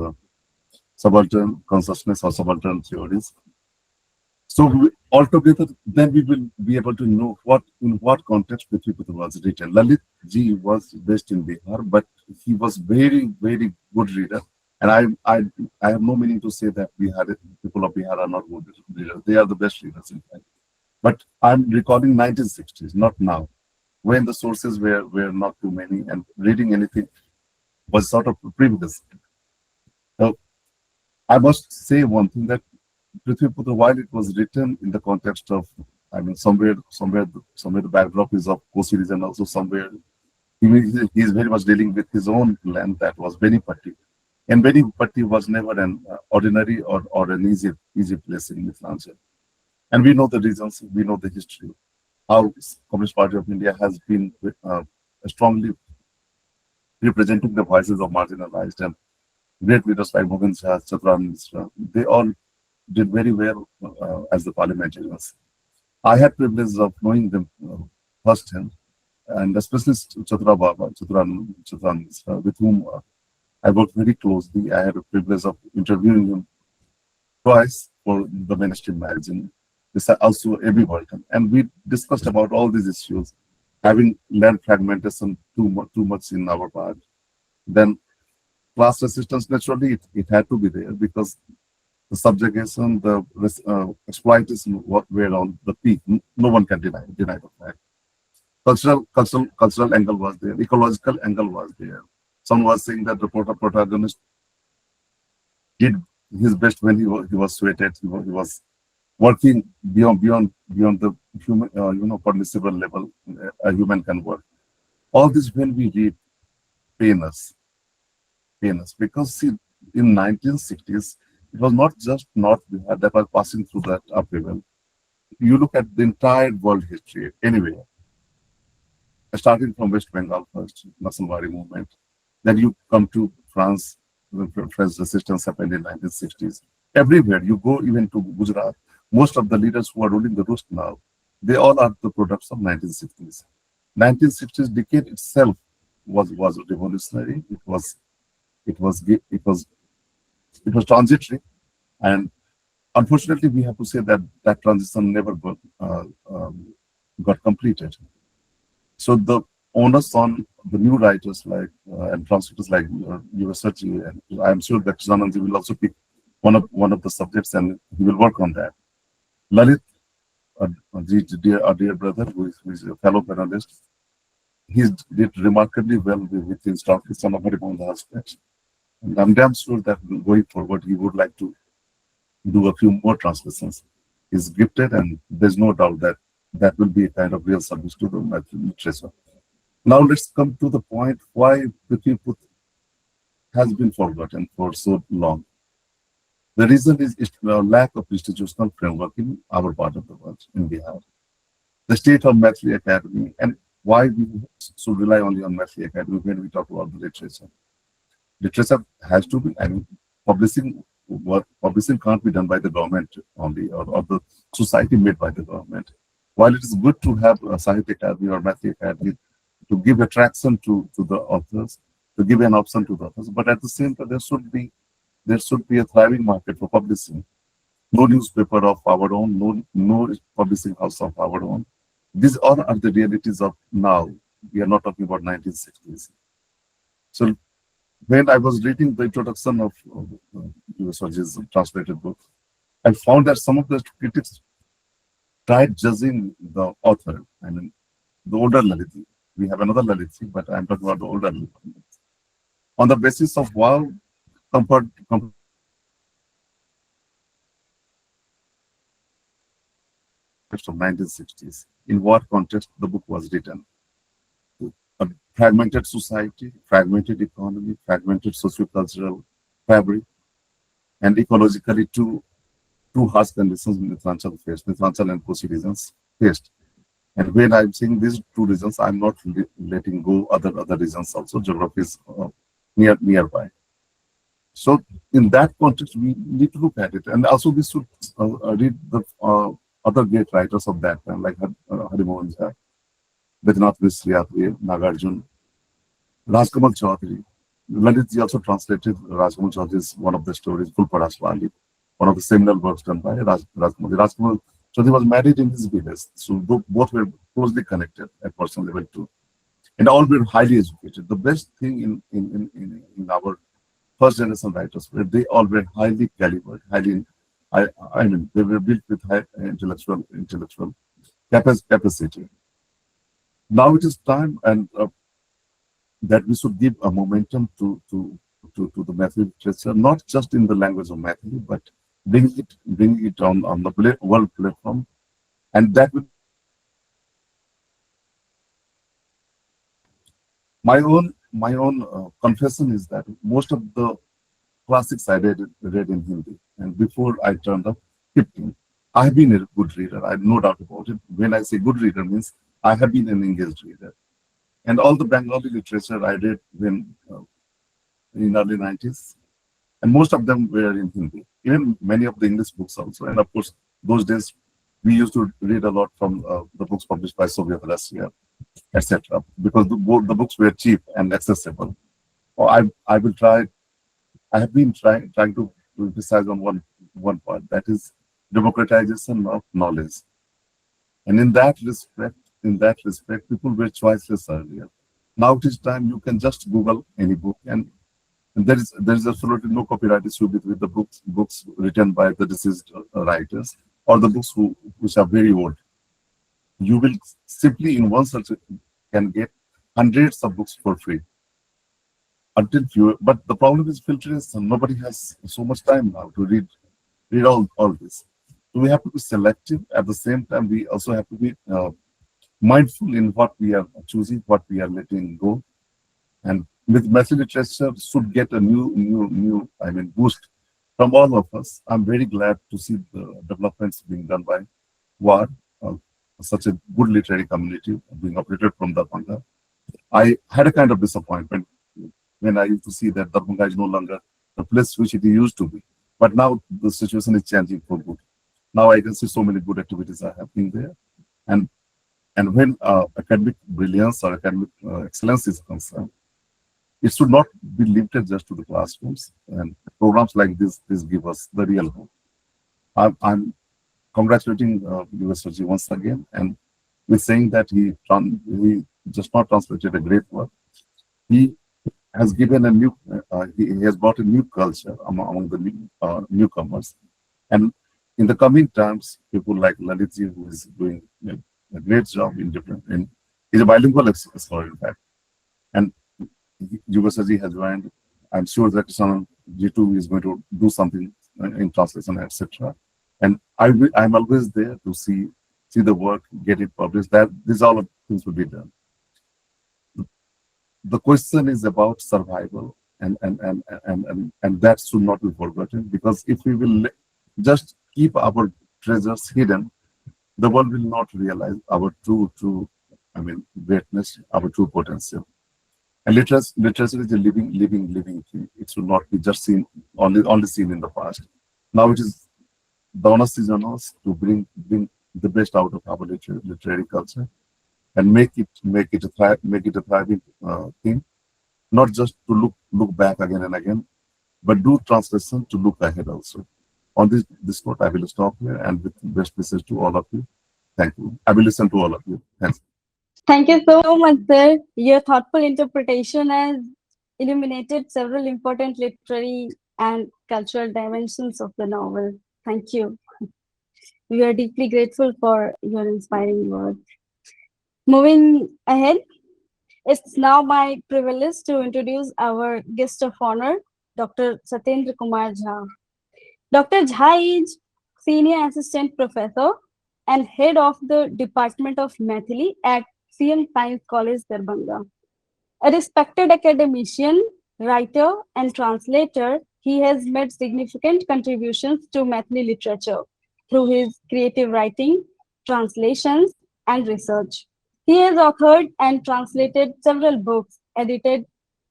F: subaltern consciousness or subaltern theories. So altogether, then we will be able to know in what context Prithviputra was written. Lalit ji was based in Bihar, but he was very good reader. And I have no meaning to say that people of Bihar are not good readers. They are the best readers, in fact. But I'm recalling 1960s, not now, when the sources were not too many and reading anything was sort of privilege. So I must say one thing, that Prithviputra, while it was written in the context of I mean, somewhere the backdrop is of co-series, and also somewhere he is very much dealing with his own land that was Benipatti. And Benipatti was never an ordinary or an easy place in Mithranchal. And we know the reasons, we know the history, how Communist Party of India has been strongly representing the voices of marginalized, and great leaders like Mohan Shah, Chatran Mishra, they all did very well as the parliamentarians. I had privilege of knowing them firsthand, and especially Chatra Baba, Chatran Mishra, with whom I worked very closely. I had a privilege of interviewing him twice for the mainstream magazine. This also every Vulcan, and we discussed about all these issues, having land fragmentation too much in our part. Then class resistance, naturally, it had to be there because the subjugation, the exploitation were on the peak. No one can deny the fact. Cultural angle was there. Ecological angle was there. Someone was saying that the protagonist did his best when he was sweated. He was working beyond the human, permissible level a human can work. All this, when we read, pain us because see, in 1960s, it was not just North Bihar that was passing through that upheaval. You look at the entire world history, anywhere, starting from West Bengal first, Nationalwari movement, then you come to France, when French resistance happened in 1960s. Everywhere you go, even to Gujarat, most of the leaders who are ruling the roost now, they all are the products of 1960s. 1960s decade itself was revolutionary. It was transitory, and unfortunately, we have to say that that transition never got completed. So the onus on the new writers like and translators like Yugeshwar Sah, and I am sure that Rajnandani will also pick one of the subjects, and he will work on that. Lalit, our dear brother, who is a fellow panelist, he did remarkably well with his translation of Haribandha aspects. And I'm damn sure that going forward, he would like to do a few more translations. He's gifted, and there's no doubt that that will be a kind of real service to the literature. Now let's come to the point why the people has been forgotten for so long. The reason is the lack of institutional framework in our part of the world, in Bihar. The state of Maithili Academy, and why we should rely only on Maithili Academy when we talk about the literature. Literature has to be, I mean, publishing can't be done by the government only, or the society made by the government. While it is good to have a Sahitya Academy or Maithili Academy to give attraction to the authors, to give an option to the authors, but at the same time, there should be a thriving market for publishing. No newspaper of our own, no publishing house of our own. These all are the realities of now. We are not talking about 1960s. So when I was reading the introduction of Yugeshwar Sah's translated book, I found that some of the critics tried judging the author. I mean, the older Lalit. We have another Lalit, but I'm talking about the older Lalit. On the basis of comfort of 1960s, in what context the book was written. A fragmented society, fragmented economy, fragmented socio-cultural fabric, and ecologically two harsh conditions Mithranchal faced, Mithranchal and Kosi regions faced. And when I'm saying these two regions, I'm not letting go other regions also. Geography is nearby. So in that context, we need to look at it. And also we should read the other great writers of that time, like Harimohan Jha, Vednath Mishra, Nagarjun, Rajkamal Chaudhary. Lalit also translated Rajkamal Chaudhary's one of the stories, Kulpadas Wali, one of the seminal works done by Rajkamal. Rajkamal Chaudhary was married in his village, so both were closely connected at personal level too. And all were highly educated. The best thing in our first generation writers were they all were highly calibered, I mean, they were built with high intellectual capacity. Now it is time and that we should give a momentum to the Maithili literature, not just in the language of Maithili, but bring it on the world platform And that will my own confession is that most of the classics I read in Hindi, and before I turned up 15, I have been a good reader. I have no doubt about it. When I say good reader, means I have been an engaged reader. And all the Bengali literature I read when in early 90s, and most of them were in Hindi. Even many of the English books also. And of course, those days we used to read a lot from the books published by Soviet Russia, etc. Because the books were cheap and accessible. Or I will try. I have been trying to emphasize on one part, that is democratization of knowledge. And in that respect, people were choiceless earlier. Now it is time you can just Google any book, and there is absolutely no copyright issue with the books written by the deceased writers, or the books which are very old. You will simply in one search can get hundreds of books for free. Until few, but the problem is filtration. Nobody has so much time now to read all this. So we have to be selective. At the same time, we also have to be mindful in what we are choosing, what we are letting go. And with massive literature should get a new boost from all of us. I'm very glad to see the developments being done by WAAR, such a good literary community being operated from Darbhanga. I had a kind of disappointment when I used to see that Darbhanga is no longer the place which it used to be. But now the situation is changing for good. Now I can see so many good activities are happening there. And when academic brilliance or academic excellence is concerned, it should not be limited just to the classrooms. And programs like this give us the real hope. I'm congratulating Yugeshwar Sah once again, and with saying that he just not translated a great work. He has given a new, he has brought a new culture among the newcomers. And in the coming times, people like Lalit ji, who is doing a great job he's a bilingual scholar, in fact. And Yugeshwar ji has joined. I'm sure that Krishna ji too is going to do something in translation, etc. And I'm always there to see the work, get it published. That these all of things will be done. The question is about survival, and that should not be forgotten, because if we will just keep our treasures hidden, the world will not realize our true greatness, our true potential. And literature is a living thing. It should not be just seen only seen in the past. Now it is the onus is on us to bring the best out of our literary culture and make it a thriving thing, not just to look back again and again, but do translation to look ahead also. On this note, I will stop here, and with best wishes to all of you. Thank you. I will listen to all of you. Thanks.
A: Thank you so much, sir. Your thoughtful interpretation has illuminated several important literary and cultural dimensions of the novel. Thank you. We are deeply grateful for your inspiring words. Moving ahead, it's now my privilege to introduce our guest of honor, Dr. Satyendra Kumar Jha. Dr. Jha is Senior Assistant Professor and Head of the Department of Maithili at CM Science College, Darbhanga. A respected academician, writer, and translator, he has made significant contributions to Maithili literature through his creative writing, translations, and research. He has authored and translated several books, edited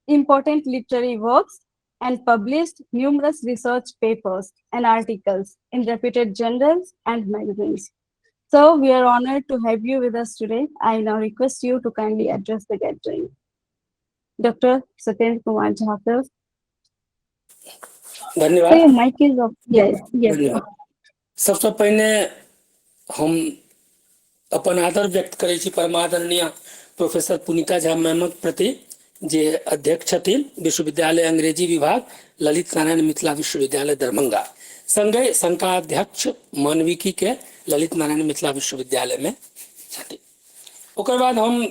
A: important literary works, and published numerous research papers and articles in reputed journals and magazines. So we are honored to have you with us today. I now request you to kindly address the gathering. Dr. Satyendra Kumar Jha, sir.
G: धन्यवाद।
A: So your mic is off. Yes.
G: धन्यवाद। सबसे पहले हम अपन आदर व्यक्त करै छी परमादरणीय professor पुनीता झा मैमक प्रति, जे अध्यक्ष छथिन विश्वविद्यालय अंग्रेजी विभाग ललित नारायण मिथिला विश्वविद्यालय दरभंगा, संगे संकाध्यक्ष मानविकी के ललित नारायण मिथिला विश्वविद्यालय में छथिन। ओकर बाद हम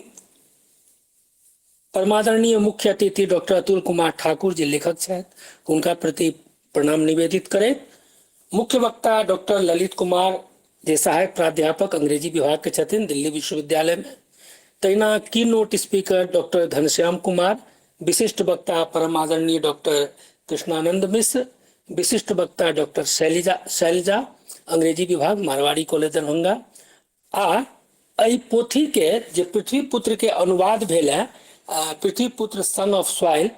G: परमादरणीय मुख्य अतिथि डॉक्टर अतुल कुमार ठाकुर जी लेखक छथि, उनका प्रति प्रणाम निवेदित करें। मुख्य वक्ता डॉक्टर ललित कुमार जे सहायक प्राध्यापक अंग्रेजी विभाग के छथिन दिल्ली विश्वविद्यालय में। तहिना की note speaker doctor Ghanshyam Kumar, विशिष्ट वक्ता परम आदरणीय डॉक्टर कृष्णानंद मिश्र, विशिष्ट वक्ता डॉक्टर शैलजा अंग्रेजी विभाग मारवाड़ी कॉलेज दरभंगा। आ एहि पोथी के जे पृथ्वी पुत्र के अनुवाद भेल है, पृथ्वी पुत्र सन ऑफ सॉइल,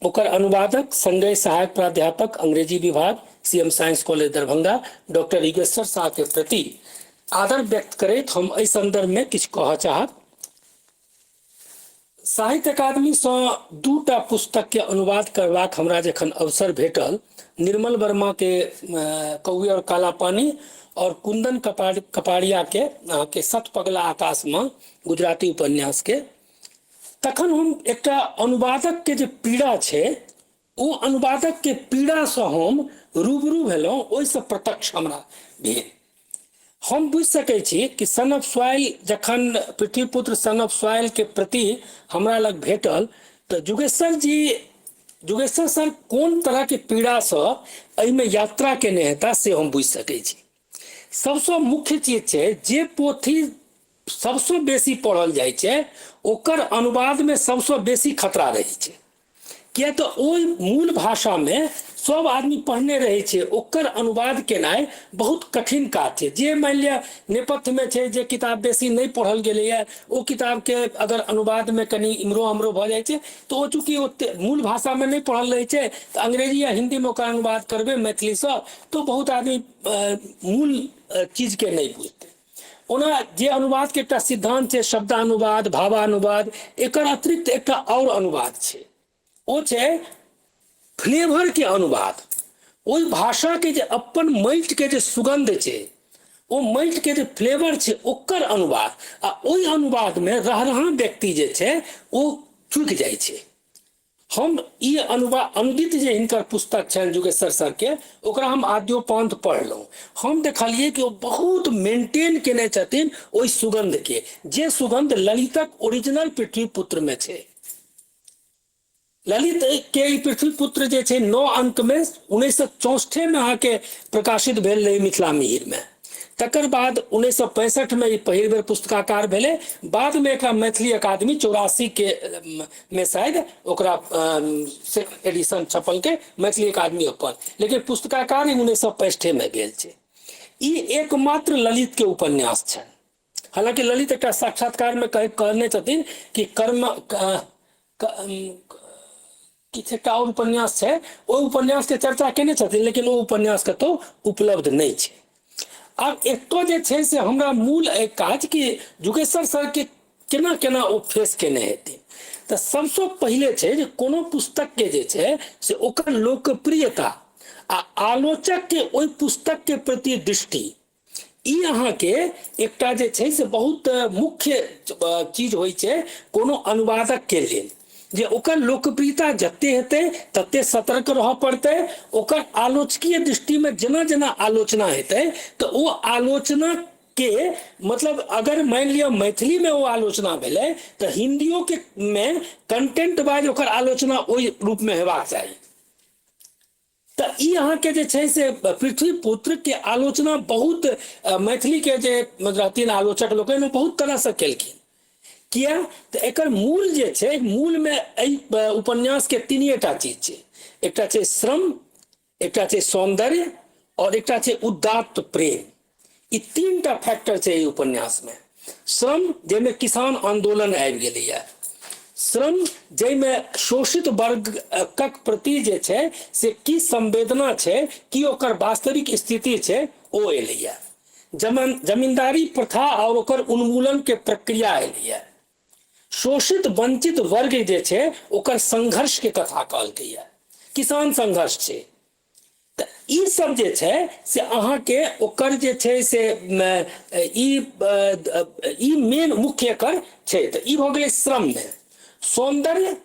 G: ओकर अनुवादक संजय सहायक प्राध्यापक अंग्रेजी विभाग CM science college Darbhanga doctor Yugeshwar Shah के प्रति आदर व्यक्त करैत हम एहि संदर्भ में किछु कहऽ चाहब। साहित्य अकादमी से 2टा पुस्तक के अनुवाद करबाक हमरा जखन अवसर भेटल, निर्मल वर्मा के कौवे और काला पानी और कुंदन कपाड़िया के सत पगला आकाश में गुजराती उपन्यास के, तखन हम एकटा अनुवादक के जे पीड़ा छै ओ अनुवादक के पीड़ा से हम रूबरू भेलहुँ, ओहिसँ प्रत्यक्ष हमरा भेल। हम बुझि सकै छी कि सन ऑफ सॉइल जखन पृथ्वी पुत्र सन ऑफ सॉइल के प्रति हमरा लग भेटल तऽ युगेश्वर सर कोन तरह के पीड़ा से एहिमे यात्रा केने हेता से हम बुझि सकै छी। सबसे मुख्य चीज छै जे पोथी सबसे बेसी पढ़ल जाइ छै ओकर अनुवाद में सबसे बेसी खतरा रहै छै, किया तो ओहि मूल भाषा में सब आदमी पढ़ने रहे छै, ओकर अनुवाद केनाइ बहुत कठिन काज छै। जे मान लिअ नेपथ्य में छै, जे किताब बेसी नहीं पढ़ल गेलैए, ओ किताब के अगर अनुवाद में कनी इम्हरो हमरो भऽ जाइ छै तो ओ चूंकि ओते मूल भाषा में नहीं पढ़ल रहै छै तऽ अंग्रेजी या हिंदी में ओकर अनुवाद करबै मैथिली से तो बहुत आदमी मूल चीज के नहीं बुझतै। ओना जे अनुवाद के एकटा सिद्धांत छै शब्दानुवाद, भावानुवाद, एकर अतिरिक्त एकटा और अनुवाद छै, ओ छै फ्लेवर के अनुवाद। ओहि भाषा के जे अपन माटि के जे सुगंध छै, ओ माटि के जे फ्लेवर छै ओकर अनुवाद, आ ओहि अनुवाद में रहरहा व्यक्ति जे छै ओ चूकि जाइ छै। हम ई अनुदित जे हिनकर पुस्तक छनि युगेश्वर सर के, ओकरा हम आद्योपांत पढ़लहुँ। हम देखलियै कि ओ बहुत मेंटेन केने छथिन ओहि सुगंध के, जे सुगंध ललितक ओरिजिनल पृथ्वी पुत्र में छै। ललित के पृथ्वी पुत्र जे छै 9 अंक में 1964 में अहाँके प्रकाशित भेल रहे मिथिला मिहिर में। तकर बाद 1965 में पहिल बेर पुस्तकाकार भेले, बाद में एकरा मैथिली अकादमी 84 के में शायद ओकरा एडिशन छपल के मैथिली अकादमी अपन, लेकिन पुस्तकाकार 1965 में भेल छै। ई एकमात्र ललित के उपन्यास छै। हालांकि ललित एकटा साक्षात्कार में कहने छथिन कि किछु एकटा और उपन्यास छै, ओ उपन्यास के चर्चा केने छथिन, लेकिन ओ उपन्यास कतौ उपलब्ध नहीं छै। आब एतो जे छै से हमरा मूल एक काज कि युगेश्वर सर के केना केना ओ फेस केने हेतै। तऽ सबसे पहिले छै जे कोनो पुस्तक के जे छै से ओकर लोकप्रियता आ आलोचक के ओहि पुस्तक के प्रति दृष्टि, ई अहाँ के एकटा जे छै से बहुत मुख्य चीज होइ छै कोनो अनुवादक के लेल, जे ओकर लोकप्रियता जते हेतै तते सतर्क रहऽ पड़तै। ओकर आलोचकीय दृष्टि में जेना जेना आलोचना हेतै तो ओ आलोचना के मतलब अगर मान लिया मैथिली में वो आलोचना भेलै तो हिंदियों के में कंटेंट वाइज ओकर आलोचना ओहि रूप में हेबाक चाही। तो ई अहाँ के जे छै से पृथ्वी पुत्र के आलोचना बहुत मैथिली के जे रहथिन आलोचक लोग बहुत तरह से केलखिन। किया तो एकर मूल जे छै, मूल में एहि उपन्यास के 3टा चीज छै। एकटा छै श्रम, एकटा छै सौंदर्य और एकटा छै उदात्त प्रेम। ई 3टा फैक्टर छै ई उपन्यास में। श्रम जैमे किसान आंदोलन आबि गेलैया, श्रम जैमे शोषित वर्गक प्रति जे छै से की संवेदना छै, की ओकर वास्तविक स्थिति छै, ओ एलैया। जमींदारी प्रथा और ओकर उन्मूलन के प्रक्रिया एलैया। शोषित वंचित वर्ग जे छै ओकर संघर्ष के कथा कहलकैया, किसान संघर्ष छै। तऽ ई सब जे छै से अहाँ के ओकर जे छै से ई मेन मुख्य एकर छै। तऽ ई भऽ गेलै श्रम में। सौंदर्य,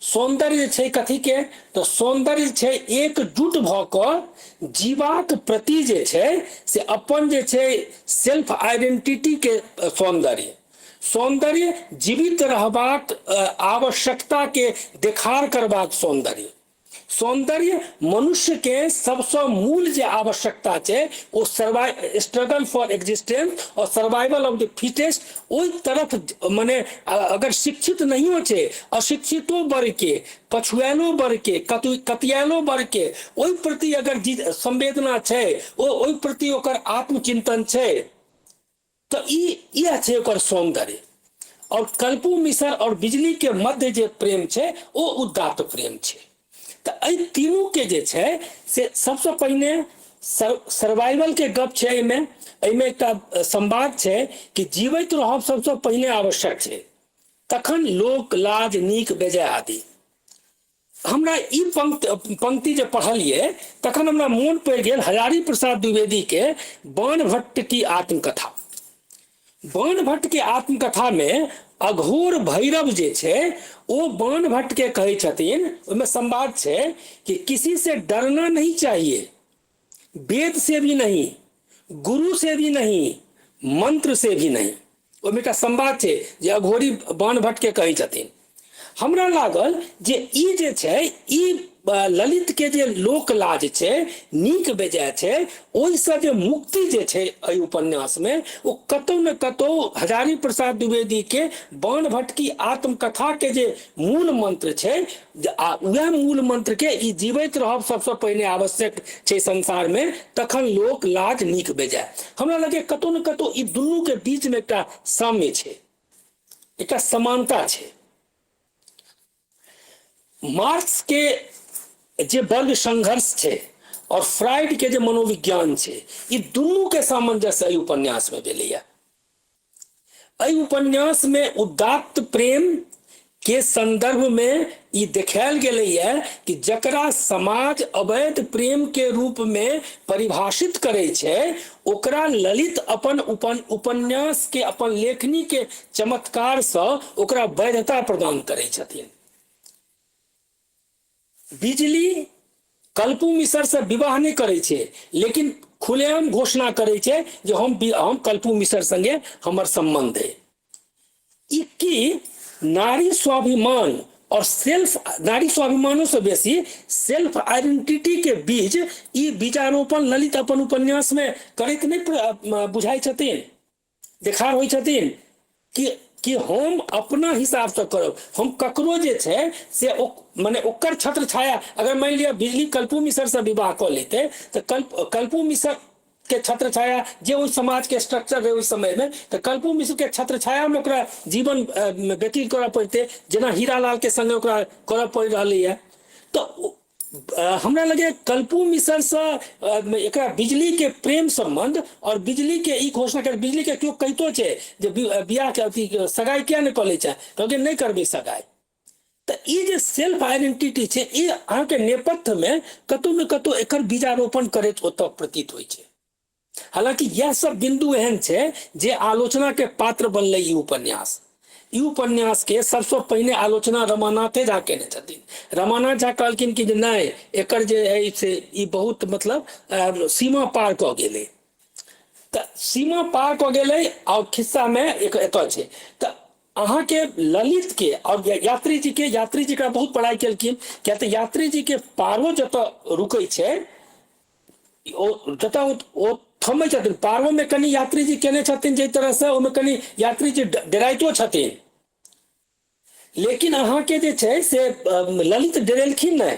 G: सौंदर्य छै कथी के, तो सौंदर्य छै एकजुट भऽ कऽ जीवाक प्रति जे छै से अपन जे छै सेल्फ आइडेंटिटी के सौंदर्य, सौंदर्य जीवित रहबाक आवश्यकता के देखार करबाक सौंदर्य, सौंदर्य मनुष्य के सबसे मूल जे आवश्यकता है वो स्ट्रगल फॉर एग्जिस्टेंस और सर्वाइवल ऑफ द फिटेस्ट ओई तरफ माने अगर शिक्षित नहीं हो छे अशिक्षितो वर्ग के पछुआलो वर्ग के कतियालो वर्ग के ओई प्रति अगर संवेदना छे ओई प्रति ओकर आत्मचिंतन छे तो ई छै ओकर सौंदर्य। और कल्पू मिसर और बिजली के मध्य जे प्रेम छे वो उदात्त प्रेम छे। तो एहि तीनों के जे छै से सबसे पहिने सर्वाइवल के गप छै। एहिमे एकटा संवाद छै कि जीवित रहब सबसे पहिने आवश्यक छै, तखन लोक लाज नीक बेजाय आदि। हमरा ई पंक्ति जे पढ़लिए तखन हमरा मोन पड़ि गेल हजारी प्रसाद द्विवेदी के बाण भट्ट की आत्मकथा। बाण भट्ट के आत्मकथा में अघोर भैरव जे छे वो बाण भट्ट के कहे छथिन, उसमें संवाद छे कि किसी से डरना नहीं चाहिए, वेद से भी नहीं, गुरु से भी नहीं, मंत्र से भी नहीं। उसमें का संवाद छे जे अघोरी बाण भट्ट के कहे छथिन। हमरा लागल जे ई जे छे ई ललित के जे लोक लाज छे नीक बेजाय छे ओइसे जे मुक्ति जे छे एहि उपन्यास में वो कतौ न कतौ हजारी प्रसाद द्विवेदी के बाण भट्ट की आत्मकथा के जे मूल मंत्र छे वह मूल मंत्र के ई जीवित रहब सबसे पहिने आवश्यक छे संसार में, तखन लोक लाज नीक बेजाय। हमरा लगे कतौ न कतौ ई दुनू के बीच में एकटा साम्य छे, एकटा समानता छे। मार्क्स के जे वर्ग संघर्ष छे और फ्राइड के जे मनोविज्ञान छे ये दुनू के सामंजस्य एहि उपन्यास में भेलैया। एहि उपन्यास में उदात्त प्रेम के संदर्भ में ये देखायल गेलैया कि जकरा समाज अवैध प्रेम के रूप में परिभाषित करे छे ओकरा ललित अपन उपन्यास के अपन लेखनी के चमत्कार से ओकरा वैधता प्रदान करे छथिन। बिजली कल्पू मिसर से विवाह नहीं करे छे लेकिन खुलेआम घोषणा करे छे जे हम कल्पू मिसर संगे हमर संबंध है। ई की नारी स्वाभिमान और नारी स्वाभिमानों से बेसी सेल्फ आइडेंटिटी के बीच ई बीजारोपण ललित अपन उपन्यास में करैत नहीं बुझाई छथिन, देखार होई छथिन कि हम अपना हिसाब से करब। हम ककरो जे छे से माने ओकर छत्र छाया अगर मान लिया बिजली कल्पू मिसर से विवाह कर लेते तो कल्पू मिसर के छत्र छाया जे उस समाज के स्ट्रक्चर रहे उस समय में तो कल्पू मिसर के छत्र छाया में ओकरा जीवन व्यतीत करऽ पड़ते जेना हीरालाल के संगे ओकरा करऽ पड़ रहलै है। तो हमरा लगे कल्पू मिसर से एकरा बिजली के प्रेम संबंध और बिजली के ई घोषणा कर बिजली के क्यों कहितो छे जे बियाह के सगाई किया नहीं कले छे क्योंकि नहीं करबे सगाई। तो ई जे सेल्फ आइडेंटिटी छे ई अहाँ के नेपथ्य में कतौ न कतौ एकर बीजारोपण करैत ओतऽ प्रतीत होय छे। हालांकि यह सब बिंदु एहन छे जे आलोचना के पात्र बनलै ई उपन्यास। ई उपन्यास के सबसे पहिने आलोचना रमानाथे झा केने छथिन। रमानाथ झा कहलखिन कि नहीं एकर जे है से ई बहुत मतलब सीमा पार क गेलै। तो सीमा पार क गेलै और खिस्सा में एक एतऽ छै। तो अहाँ के ललित के और यात्री जी का बहुत पढ़ाई केलखिन क्या तो यात्री जी के पारो जतऽ रुकै छै जतऽ ओ थमै छथिन पारो में कनी यात्री जी केने छथिन जे तरह से ओमे कनी यात्री जी डराइतो छथिन। लेकिन अहाँ के जे छै से ललित डरेलखिन नहीं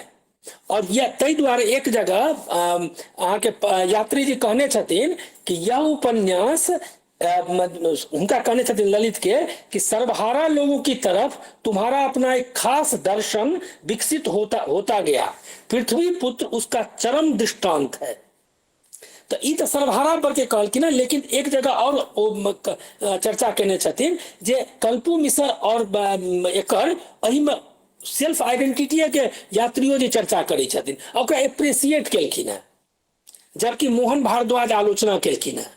G: और यह तै द्वारे एक जगह अहाँ के यात्री जी कहने छथिन कि यह उपन्यास उनका कहने छथिन ललित के कि सर्वहारा लोगों की तरफ तुम्हारा अपना एक खास दर्शन विकसित होता गया, पृथ्वी पुत्र उसका चरम दृष्टांत है। तो ई तो सर्वहारा पर के कहल कि ना, लेकिन एक जगह और चर्चा केने छथिन जे कल्पू मिसर और एकर एही में सेल्फ आइडेंटिटी के यात्रियों जे चर्चा करे छथिन ओकरा एप्रिशिएट केलखिन है, जबकि मोहन भारद्वाज आलोचना केलखिन है,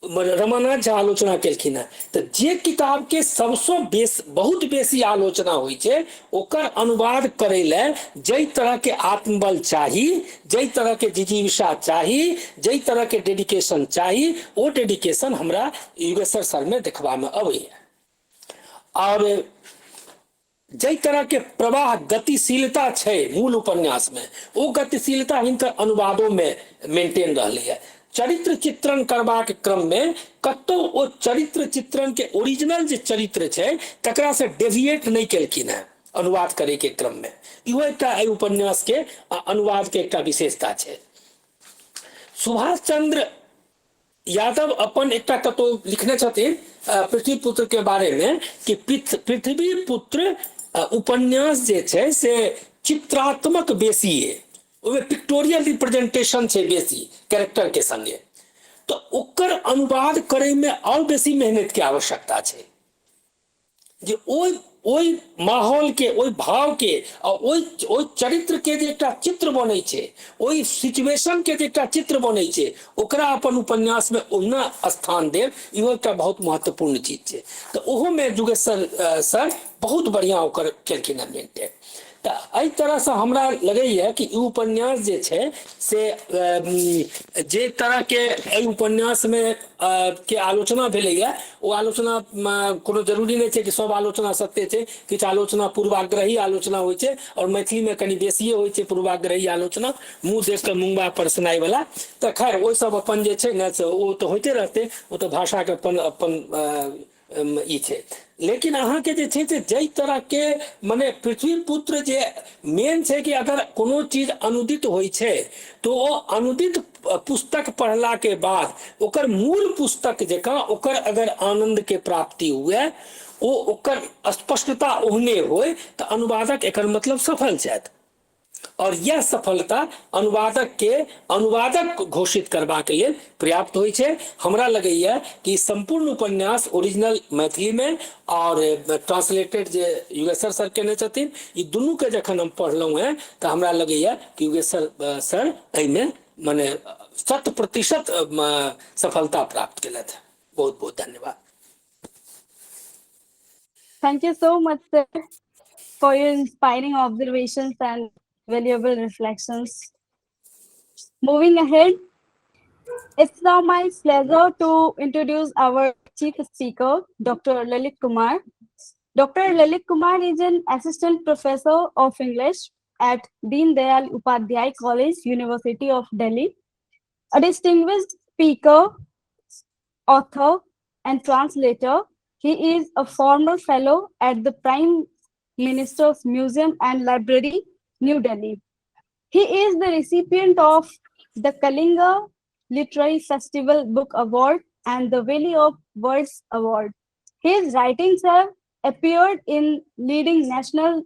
G: रमानाथ झा आलोचना केलखिन है। तो जे किताब के सबसे बहुत बेसी आलोचना हुई है ओकर अनुवाद करे ले जई तरह के आत्मबल चाहिए, जई तरह के जिजीविषा चाहिए, जई तरह के डेडिकेशन चाहिए, वो डेडिकेशन हमरा युगेश्वर सर में देखबा में अबै है। और जै तरह के प्रवाह गतिशीलता छै मूल उपन्यास में वो गतिशीलता हिनकर अनुवादों में मेंटेन रहलै है। चरित्र चित्रण करबाक क्रम में कतौ ओ चरित्र चित्रण के ओरिजिनल जे चरित्र छै तकरा से डेविएट नहीं केलखिन है अनुवाद करे के क्रम में। इहो एकटा एहि उपन्यास के अनुवाद के एकटा विशेषता छै। सुभाष चंद्र यादव अपन एकटा कतौ लिखने छथिन पृथ्वी पुत्र के बारे में कि पृथ्वी पुत्र उपन्यास जे छै से चित्रात्मक बेसी है, ओहिमे पिक्टोरियल रिप्रेजेंटेशन छै बेसी कैरेक्टर के संगे, तो ओकर अनुवाद करे में और बेसी मेहनत के आवश्यकता छै जे ओई माहौल के ओई भाव के और ओई चरित्र के जे एकटा चित्र बनै छै, ओई सिचुएशन के जे एकटा चित्र बनै छै ओकरा अपन उपन्यास में ओना स्थान देव इहो एकटा बहुत महत्वपूर्ण चीज छै। तो ओहो में युगेश्वर सर बहुत बढ़िया ओकर केलखिन है मेंटेन। तो एहि तरह से हमरा लगैया कि ई उपन्यास जे छै से जे तरह के एहि उपन्यास में के आलोचना भेलैया ओ आलोचना कोनो जरूरी नहीं छै कि सब आलोचना सत्य छै, किछु आलोचना पूर्वाग्रही आलोचना होइ छै और मैथिली में कनि बेसिए होइ छै पूर्वाग्रही आलोचना, मुंह देख के मुंगबा परसनाई वाला। तो खैर ओ सब अपन जे छै ने से ओ तो होते रहते, ओ तो भाषा के अपन अपन ई छै। लेकिन अहाँ के जे छै से जै तरह के माने पृथ्वी पुत्र जे मेन छै कि अगर कोनो चीज अनुदित होइ छै तो ओ अनुदित पुस्तक पढ़ला के बाद ओकर मूल पुस्तक जकां ओकर अगर आनंद के प्राप्ति हुए ओ ओकर स्पष्टता ओहने होय तो अनुवादक एकर मतलब सफल छथि और यह सफलता अनुवादक घोषित करबा के लिए पर्याप्त होइ छै। हमरा लगैया कि संपूर्ण उपन्यास ओरिजिनल मैथिली में और ट्रांसलेटेड जे युगेश्वर सर केने छथिन ई दुनू के जखन हम पढ़लहुं हैं तो हमरा लगैया कि युगेश्वर सर एहि में माने 100% सफलता प्राप्त केलथि। बहुत बहुत धन्यवाद।
A: Thank you so much, sir, for your inspiring observations and valuable reflections. Moving ahead, it's now my pleasure to introduce our chief speaker, Dr. Lalit Kumar. Dr. Lalit Kumar is an assistant professor of English at Deen Dayal Upadhyay College, University of Delhi, a distinguished speaker, author, and translator. He is a former fellow at the Prime Minister's Museum and Library, New Delhi. He is the recipient of the Kalinga Literary Festival Book Award and the Valley of Words Award. His writings have appeared in leading national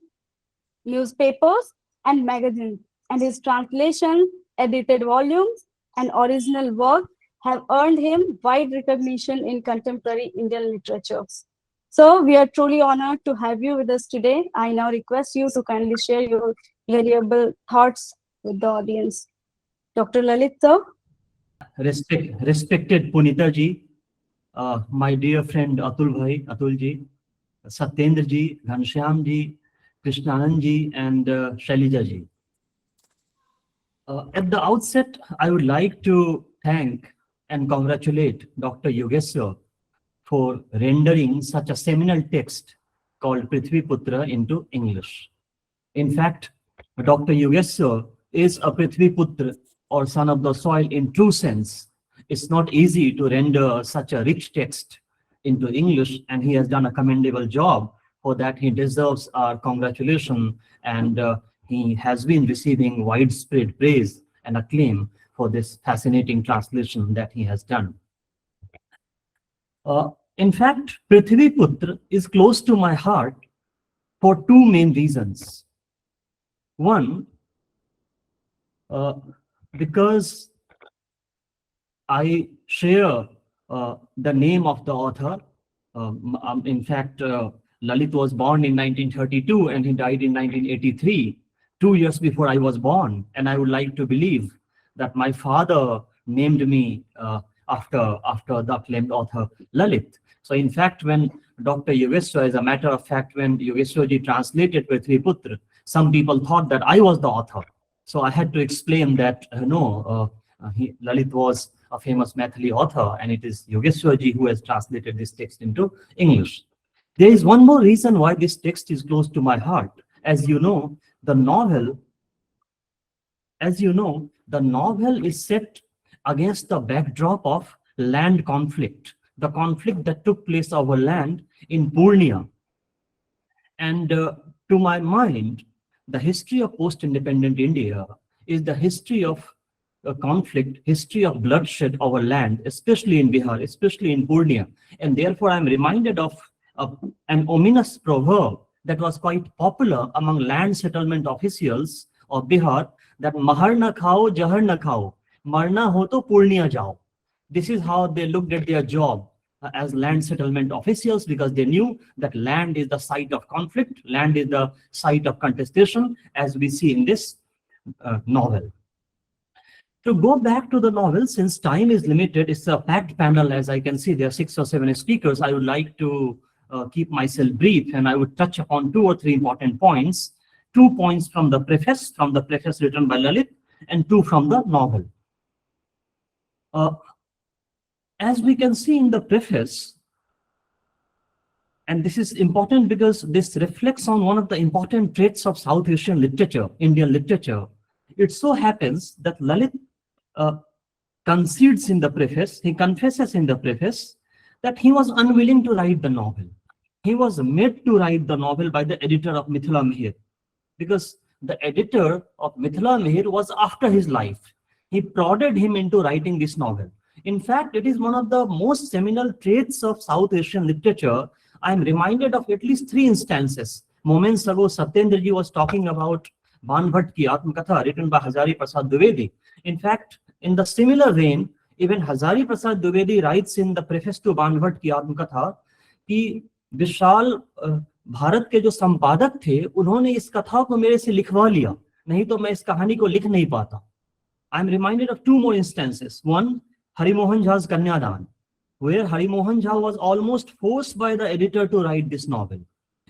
A: newspapers and magazines, and his translations, edited volumes, and original work have earned him wide recognition in contemporary Indian literature. So we are truly honored to have you with us today. I now request you to kindly share your valuable thoughts with the audience. Dr. Lalit, sir.
H: Respected Punita ji, my dear friend Atul ji, Satyendra ji, Ghanshyam ji, Krishna ji, and Shailja ji. At the outset, I would like to thank and congratulate Dr. Yugeshwar for rendering such a seminal text called Prithvi Putra into English. In fact, Dr. Yugeshwar is a Prithvi Putra or son of the soil in true sense. It's not easy to render such a rich text into English, and he has done a commendable job. For that, he deserves our congratulations, and he has been receiving widespread praise and acclaim for this fascinating translation that he has done. In fact, Prithvi Putra is close to my heart for two main reasons. One, because I share the name of the author. In fact, Lalit was born in 1932 and he died in 1983, 2 years before I was born. And I would like to believe that my father named me after the acclaimed author Lalit. So in fact, when Dr. Yugeshwar, as a matter of fact, when Yugeshwar ji translated Prithvi Putra, some people thought that I was the author. So I had to explain that Lalit was a famous Maithili author, and it is Yugeshwar ji who has translated this text into English. There is one more reason why this text is close to my heart. As you know, the novel is set against the backdrop of land conflict, the conflict that took place over land in Purnia. And to my mind, the history of post-independent India is the history of conflict, history of bloodshed over land, especially in Bihar, especially in Purnia. And therefore, I'm reminded of an ominous proverb that was quite popular among land settlement officials of Bihar, that mahar na khao, jahar na khao, marna ho to Purnia jao. This is how they looked at their job as land settlement officials, because they knew that land is the site of conflict, land is the site of contestation, as we see in this novel. To go back to the novel, since time is limited, it's a packed panel. As I can see, there are 6 or 7 speakers. I would like to keep myself brief, and I would touch upon 2 or 3 important points. 2 points from the preface written by Lalit, and 2 from the novel. As we can see in the preface, and this is important because this reflects on one of the important traits of South Asian literature, Indian literature. It so happens that Lalit concedes in the preface, he confesses in the preface that he was unwilling to write the novel. He was made to write the novel by the editor of Mithila Mihir, because the editor of Mithila Mihir was after his life. He prodded him into writing this novel. In fact, it is one of the most seminal traits of South Asian literature. I am reminded of at least 3 instances. Moments ago, Satyendra ji was talking about Banbhat ki Atmakatha, written by Hazari Prasad Dwivedi. In fact, in the similar vein, even Hazari Prasad Dwivedi writes in the preface to Banbhat ki Atmakatha कि विशाल भारत के जो संपादक थे, उन्होंने इस कथा को मेरे से लिखवा लिया, नहीं तो मैं इस कहानी को लिख नहीं पाता. I am reminded of 2 more instances. One, Hari Mohan Jha's Kanyadan, where Hari Mohan Jha was almost forced by the editor to write this novel.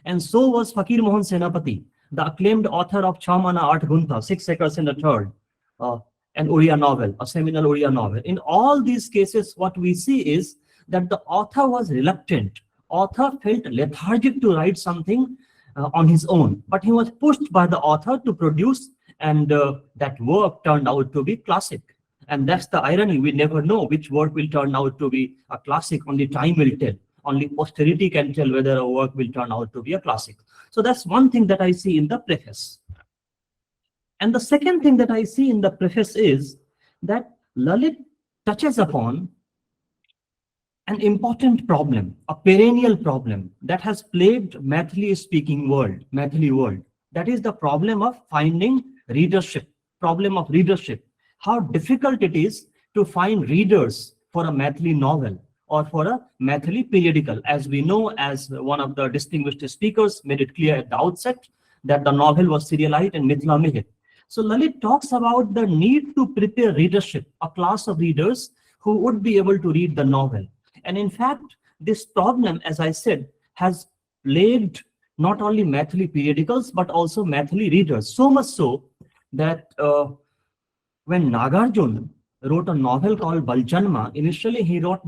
H: And so was Fakir Mohan Senapati, the acclaimed author of Chamana Art Guntha, 6 Acres and a Third, an Oriya novel, a seminal Oriya novel. In all these cases, what we see is that the author was reluctant. Author felt lethargic to write something on his own, but he was pushed by the author to produce, and that work turned out to be classic. And that's the irony. We never know which work will turn out to be a classic. Only time will tell. Only posterity can tell whether a work will turn out to be a classic. So that's one thing that I see in the preface. And the second thing that I see in the preface is that Lalit touches upon an important problem, a perennial problem that has plagued Maithili-speaking world, Maithili world. That is the problem of finding readership, problem of readership. How difficult it is to find readers for a Maithili novel or for a Maithili periodical. As we know, as one of the distinguished speakers made it clear at the outset, that the novel was serialized in Mithila Mihir. So Lalit talks about the need to prepare readership, a class of readers who would be able to read the novel. And in fact, this problem, as I said, has plagued not only Maithili periodicals, but also Maithili readers. So much so that when Nagarjun wrote a novel called Baljanma, initially he wrote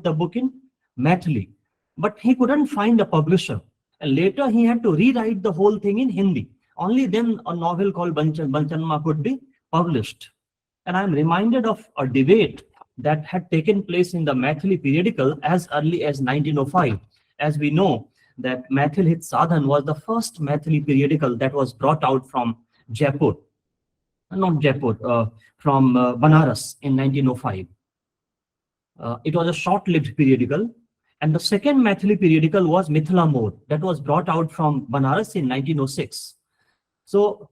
H: the book in Maithili, but he couldn't find a publisher. And later he had to rewrite the whole thing in Hindi. Only then a novel called Baljanma could be published. And I'm reminded of a debate that had taken place in the Maithili periodical as early as 1905. As we know, that Maithil Hit Sadhan was the first Maithili periodical that was brought out from Jaipur. Not Jaipur, from Banaras in 1905. It was a short-lived periodical. And the second Maithili periodical was Mithila More, that was brought out from Banaras in 1906. So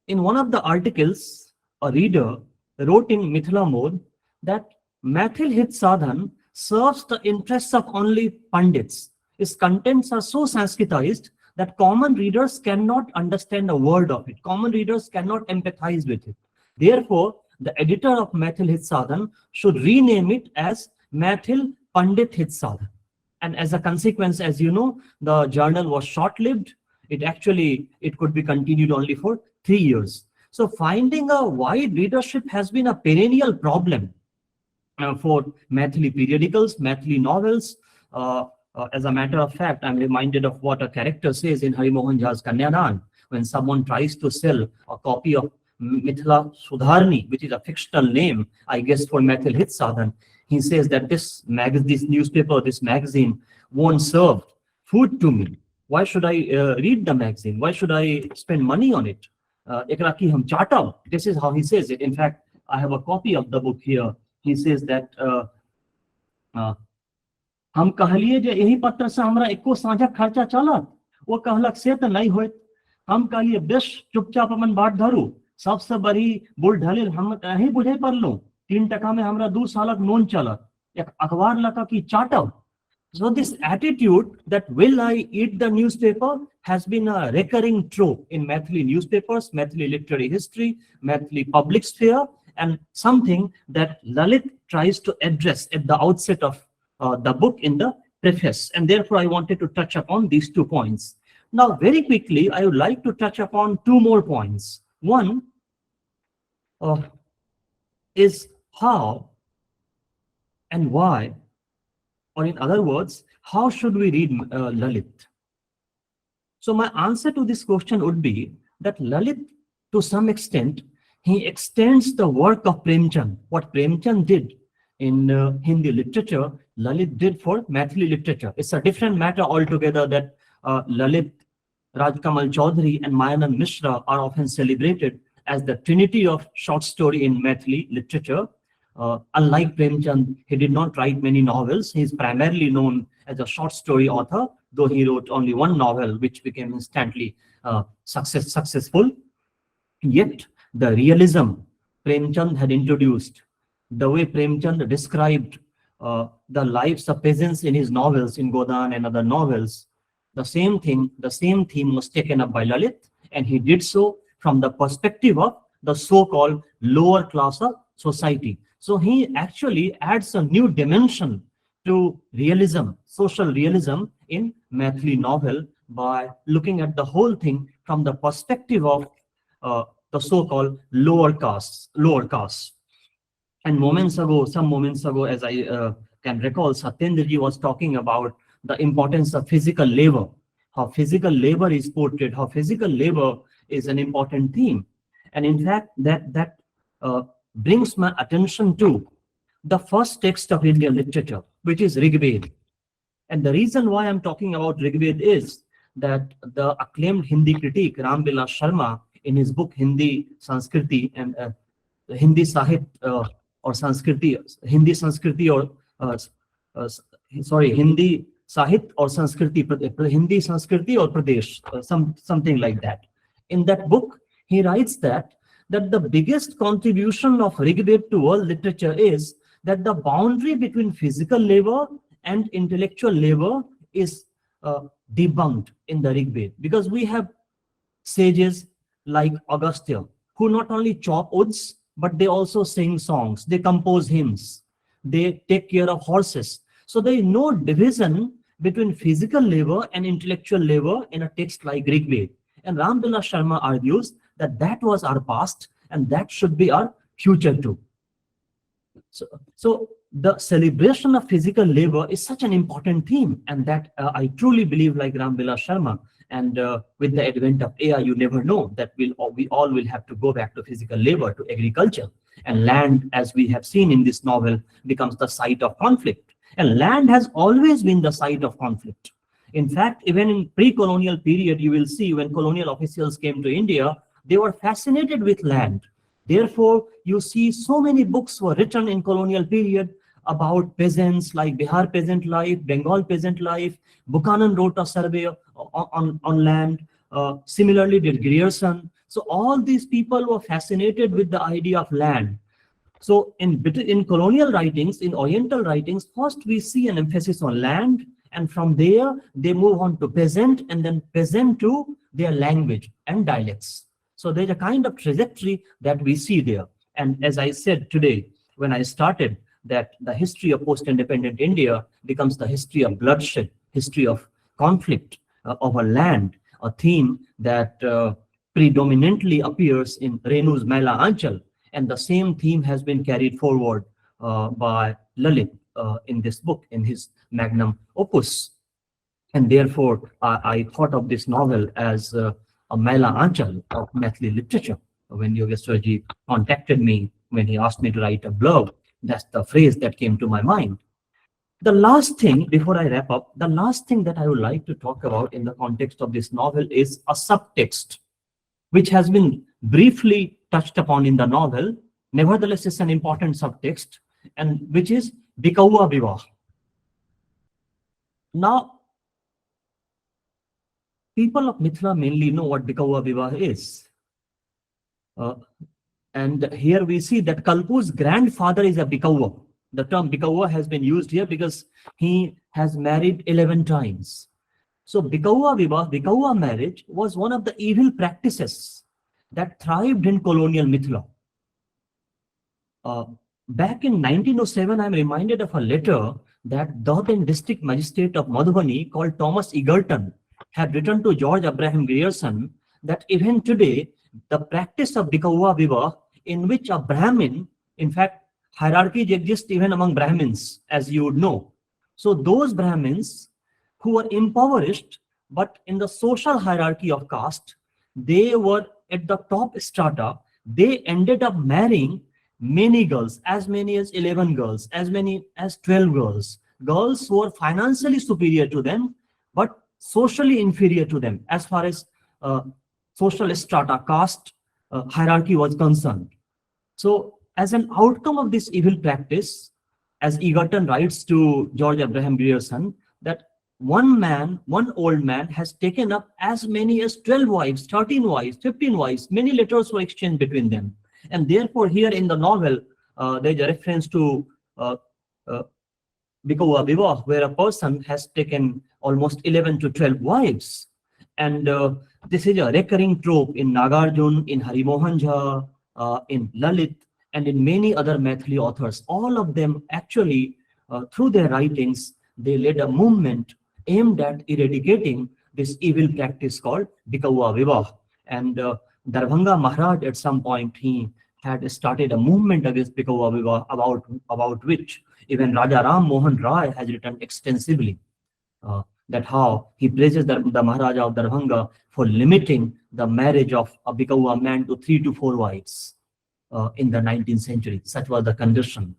H: in one of the articles, a reader wrote in Mithila More that Maithil Hit Sadhan serves the interests of only Pandits. Its contents are so Sanskritized that common readers cannot understand a word of it. Common readers cannot empathize with it. Therefore, the editor of Maithil Hit Sadhan should rename it as Maithil Pandit Hit Sadhan. And as a consequence, as you know, the journal was short-lived. It could be continued only for 3 years. So finding a wide readership has been a perennial problem for Maithili periodicals, Maithili novels, As a matter of fact, I'm reminded of what a character says in Hari Mohan Jha's Kanyadan, when someone tries to sell a copy of Mithila Sudharni, which is a fictional name, I guess, for Maithil Hit Sadhan. He says that this newspaper, this magazine won't serve food to me. Why should I read the magazine? Why should I spend money on it? Ekra ki hum chata. This is how he says it. In fact, I have a copy of the book here. He says that हम कहलिए जे यही पत्र से हमरा एको साझा खर्चा चलत, वो कहलक से तो नहीं होत। हम कहलिए बेश चुपचाप अपन बाट धरू, सबसे बड़ी बुल ढलिल हम यही बुझे पड़लो, 3 टका में हमरा 2 सालक नोन चलत, एक अखबार लका की चाटब। So this attitude that will I eat the newspaper has been a recurring trope in Maithili newspapers, Maithili literary history, Maithili public sphere, and something that Lalit tries to address at the outset of the book in the preface. And therefore, I wanted to touch upon these 2 points. Now, very quickly, I would like to touch upon 2 more points. One is how and why, or in other words, how should we read Lalit? So my answer to this question would be that Lalit, to some extent, he extends the work of Premchand. What Premchand did in Hindi literature, Lalit did for Maithili literature. It's a different matter altogether that Lalit, Rajkamal Chaudhary and Mayanand Mishra are often celebrated as the trinity of short story in Maithili literature. Unlike Premchand, he did not write many novels. He is primarily known as a short story author, though he wrote only 1 novel, which became instantly successful. Yet, the realism Premchand had introduced, the way Premchand described the lives of peasants in his novels, in Godan and other novels, the same theme was taken up by Lalit, and he did so from the perspective of the so-called lower class of society. So he actually adds a new dimension to realism, social realism in Maithili novel by looking at the whole thing from the perspective of the so-called lower castes. And some moments ago, as I can recall, Satyendra was talking about the importance of physical labor, how physical labor is portrayed, how physical labor is an important theme. And in fact, that brings my attention to the first text of Indian literature, which is Rigved. And the reason why I'm talking about Rigved is that the acclaimed Hindi critic Ramvilas Sharma, in his book Hindi Sanskriti and Hindi Sahit or Sanskriti, Hindi Sanskriti or Hindi Sahit or Sanskriti, Hindi Sanskriti or Pradesh, something like that. In that book, he writes that the biggest contribution of Rigved to world literature is that the boundary between physical labor and intellectual labor is debunked in the Rigved, because we have sages like Agastya who not only chop woods, but they also sing songs, they compose hymns, they take care of horses. So there is no division between physical labor and intellectual labor in a text like Rigved. And Ramvilas Sharma argues that was our past and that should be our future too. So the celebration of physical labor is such an important theme, and that I truly believe, like Ramvilas Sharma, and with the advent of AI, you never know that we all will have to go back to physical labor, to agriculture. And land, as we have seen in this novel, becomes the site of conflict. And land has always been the site of conflict. In fact, even in pre-colonial period, you will see when colonial officials came to India, they were fascinated with land. Therefore, you see so many books were written in colonial period about peasants, like Bihar peasant life, Bengal peasant life. Buchanan wrote a survey on land. Similarly did Grierson. So all these people were fascinated with the idea of land. So in colonial writings, in Oriental writings, first we see an emphasis on land, and from there they move on to peasant, and then peasant to their language and dialects. So there's a kind of trajectory that we see there. And as I said today, when I started, that the history of post-independent India becomes the history of bloodshed, history of conflict over land, a theme that predominantly appears in Renu's Maila Anchal. And the same theme has been carried forward by Lalit in this book, in his magnum opus. And therefore, I thought of this novel as a Mela Anchal of Maithili literature. When Yugeshwar ji contacted me, when he asked me to write a blog, that's the phrase that came to my mind. The last thing, before I wrap up, the last thing that I would like to talk about in the context of this novel is a subtext, which has been briefly touched upon in the novel. Nevertheless, it's an important subtext, and which is Bikaua Vivah. Now, people of Mithila mainly know what Bikaua Vivah is. And here we see that Kalpu's grandfather is a Bikaua. The term Bikaua has been used here because he has married 11 times. So Bikaua Vivah, Bikaua marriage, was one of the evil practices that thrived in colonial Mithila. Back in 1907, I'm reminded of a letter that Darbhanga district magistrate of Madhubani called Thomas Egerton had written to George Abraham Grierson that even today, the practice of Bikaua Vivah, in which a Brahmin, in fact, hierarchies exist even among Brahmins, as you would know. So those Brahmins who were impoverished, but in the social hierarchy of caste, they were at the top strata, they ended up marrying many girls, as many as 11 girls, as many as 12 girls, girls who were financially superior to them, but socially inferior to them as far as social strata, caste hierarchy was concerned. So as an outcome of this evil practice, as Egerton writes to George Abraham Grierson, that one old man has taken up as many as 12 wives, 13 wives, 15 wives, many letters were exchanged between them. And therefore here in the novel, there's a reference to Bikaua Vivah, where a person has taken almost 11 to 12 wives. And this is a recurring trope in Nagarjun, in Harimohan Jha, in Lalit, and in many other Maithili authors. All of them actually, through their writings, they led a movement aimed at eradicating this evil practice called Bikaua Vivah. And Darbhanga Maharaj, at some point, he had started a movement against Bikaua Vivah, about which even Raja Ram Mohan Rai has written extensively. That how he praises the Maharaja of Darbhanga for limiting the marriage of a Bikaua man to 3 to 4 wives in the 19th century. Such was the condition.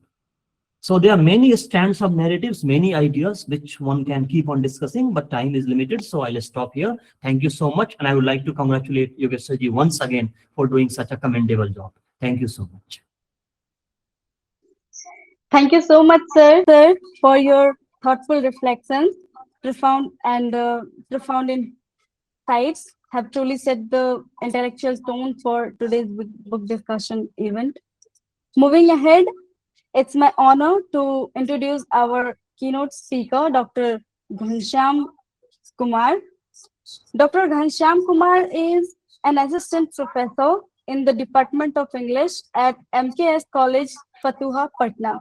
H: So there are many strands of narratives, many ideas which one can keep on discussing, but time is limited, so I'll stop here. Thank you so much, and I would like to congratulate Yugeshwar ji once again for doing such a commendable job. Thank you so much.
A: Thank you so much, sir, for your thoughtful reflections. Profound insights have truly set the intellectual tone for today's book discussion event. Moving ahead, it's my honor to introduce our keynote speaker, Dr. Ghanshyam Kumar. Dr. Ghanshyam Kumar is an assistant professor in the Department of English at MKS College, Fatuha, Patna.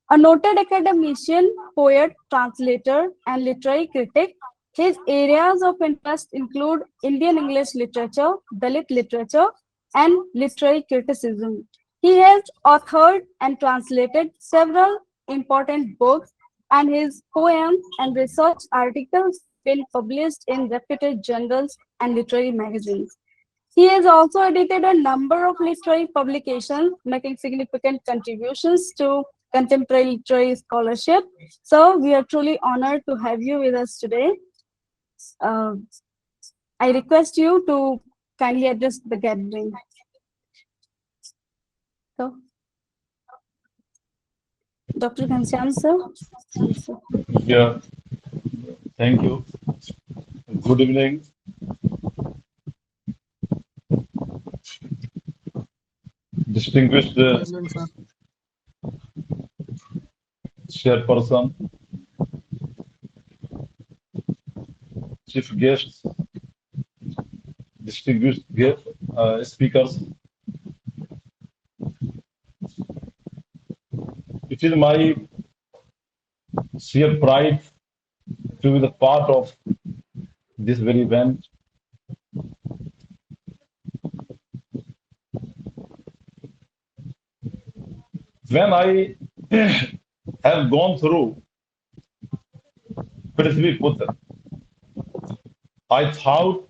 A: A noted academician, poet, translator, and literary critic, his areas of interest include Indian English literature, Dalit literature, and literary criticism. He has authored and translated several important books, and his poems and research articles have been published in reputed journals and literary magazines. He has also edited a number of literary publications, making significant contributions to contemporary literary scholarship. So we are truly honored to have you with us today. I request you to kindly address the gathering. So, Dr. Ghanshyam, sir.
I: Yeah, thank you. Good evening. Distinguished Chairperson, Chief Guests, distinguished speakers. It is my sheer pride to be the part of this very event. When I have gone through Prithvi Putra, I thought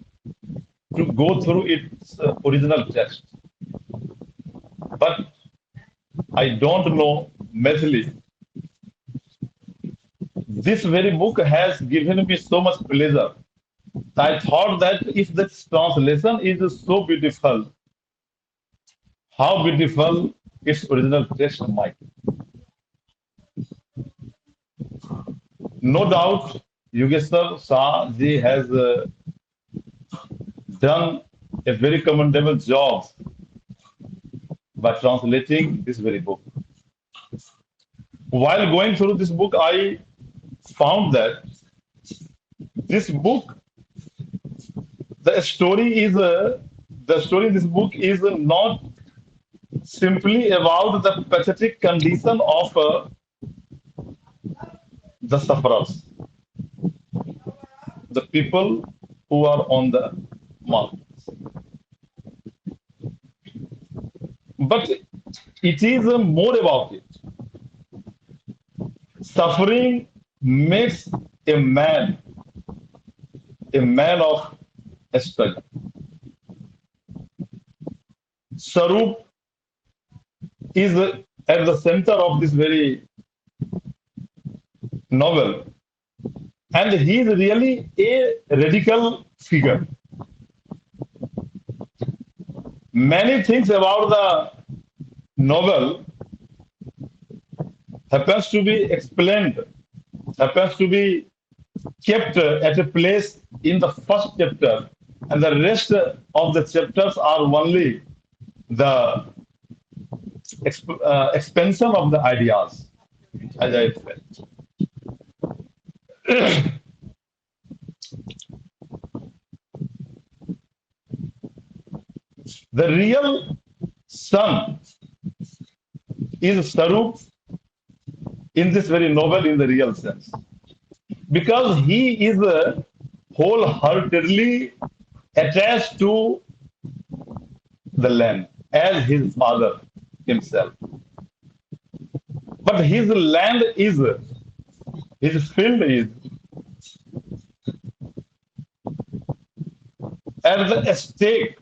I: to go through its original text. But I don't know Maithili. This very book has given me so much pleasure. I thought that if this translation is so beautiful, how beautiful its original text might. No doubt, Yugeshwar Sah ji has done a very commendable job by translating this very book. While going through this book, I found that this book, the story in this book is not simply about the pathetic condition of the sufferers, the people who are on the mountains. But it is more about it. Suffering makes a man of struggle. Sarup is at the center of this very novel, and he is really a radical figure. Many things about the novel happens to be explained, happens to be kept at a place in the first chapter, and the rest of the chapters are only the expansion of the ideas, as I said. The real son is Sarup in this very novel in the real sense, because he is wholeheartedly attached to the land as his father himself. But his land is, his field is at a stake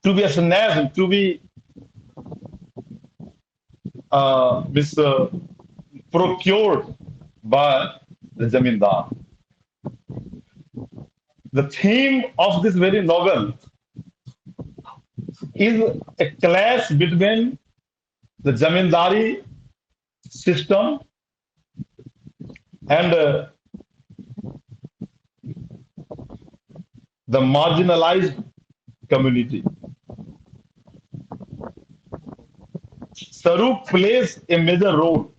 I: to be snatched, to be procured by the Zamindar. The theme of this very novel is a clash between the Zamindari system and the marginalized community. Sarup plays a major role,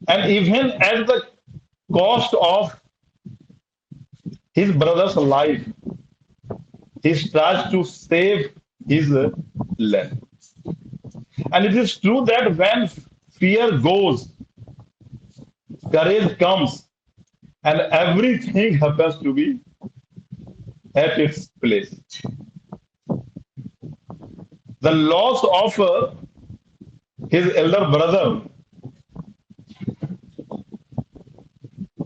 I: and even at the cost of his brother's life, he tries to save his land. And it is true that when fear goes, courage comes, and everything happens to be at its place. The loss of his elder brother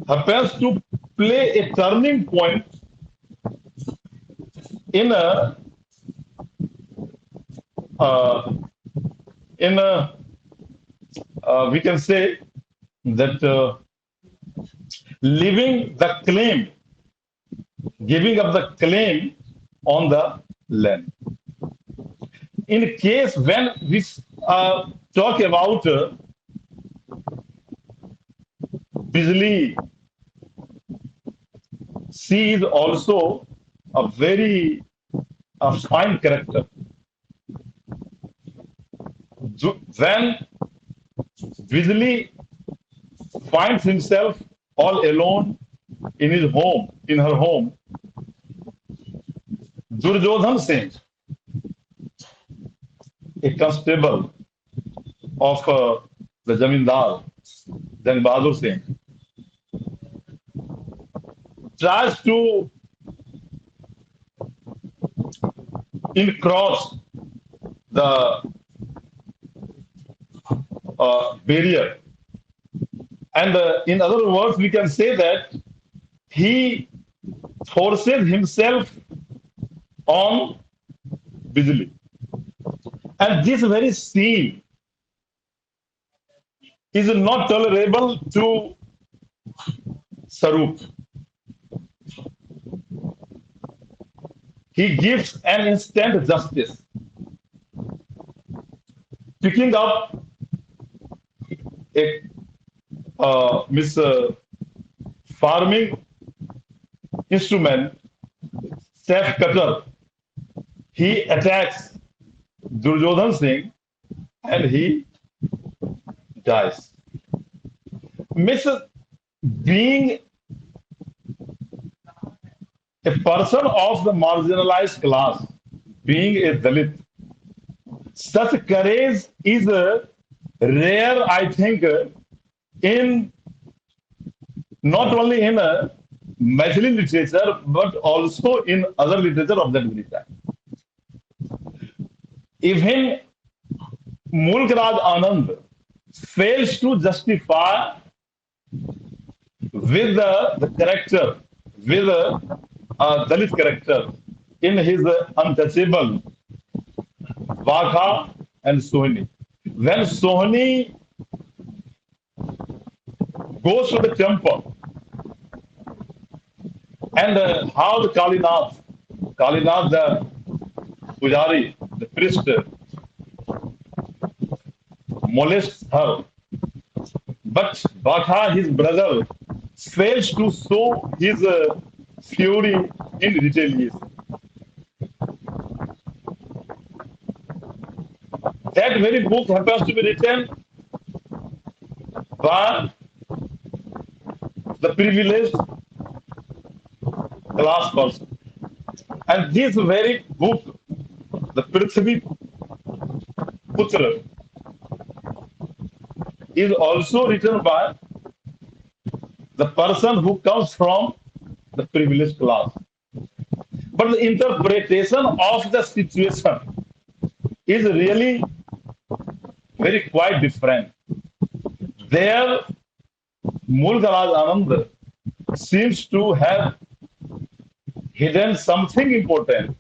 I: happens to play a turning point in a we can say that leaving the claim, giving up the claim on the land. In case when we talk about Bijli, she is also a very fine character. When Bijli finds himself all alone in his home, in her home, Duryodhan Singh, a constable of the Zamindar, Jang Bahadur Singh, tries to cross the barrier And in other words, we can say that he forces himself on Bijli. And this very scene is not tolerable to Sarup. He gives an instant justice, picking up a Miss farming instrument, safe cutter. He attacks Duryodhan Singh and he dies. Miss being a person of the marginalized class, being a Dalit, such courage is rare, I think, in not only in Maithili literature, but also in other literature of that very time. Even Mulk Raj Anand fails to justify with the character, with Dalit character in his untouchable Vakha and Sohini. When Sohini goes to the temple and how the Kalinath, the Pujari, the priest, molests her. But Vakha, his brother, fails to show his fury in retaliation. That very book happens to be written by the privileged class person. And this very book, the Prithvi Putra, is also written by the person who comes from the privileged class. But the interpretation of the situation is really very quite different. There, Mulk Raj Anand seems to have hidden something important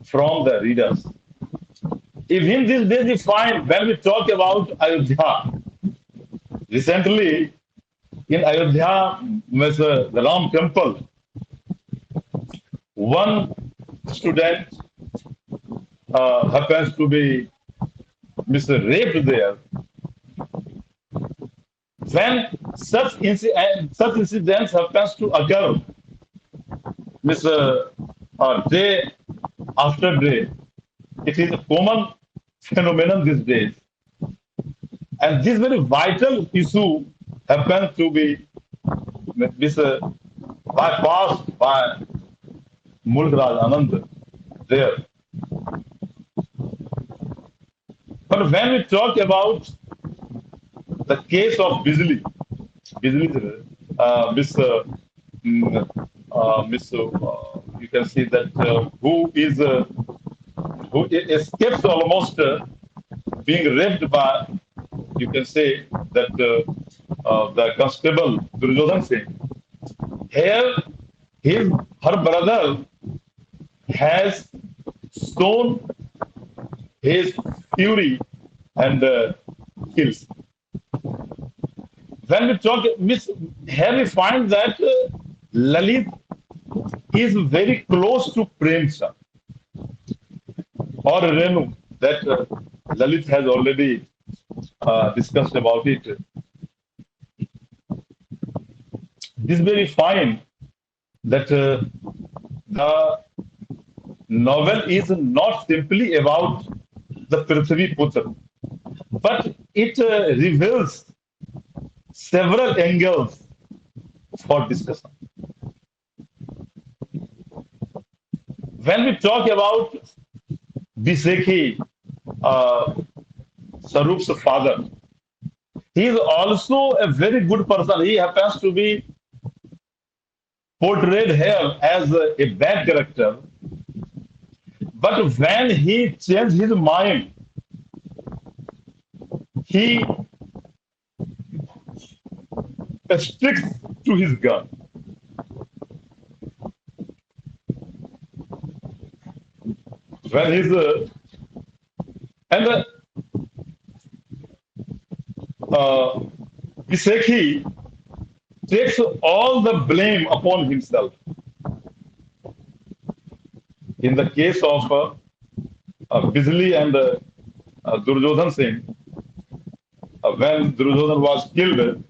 I: from the readers. Even these days we find when we talk about Ayodhya, recently in Ayodhya, the Ram temple, one student happens to be raped there. When such incidents happens to occur, day after day, it is a common phenomenon these days. And this very vital issue happens to be bypassed by Mulk Raj Anand there. But when we talk about the case of Bijli, you can see that who escapes almost being raped by, you can say that the constable Duryodhan Singh. Here, her brother has shown his fury and kills. When we talk, here we find that Lalit is very close to Premchand or Renu, that Lalit has already discussed about it. This is very fine that the novel is not simply about the Prithvi Putra, but it reveals several angles for discussion. When we talk about Biseki, Sarup's father, he is also a very good person. He happens to be portrayed here as a bad character. But when he changed his mind, he sticks to his gun. When he's and Biseki takes all the blame upon himself. In the case of Bijli and Duryodhan Singh, when Duryodhan was killed,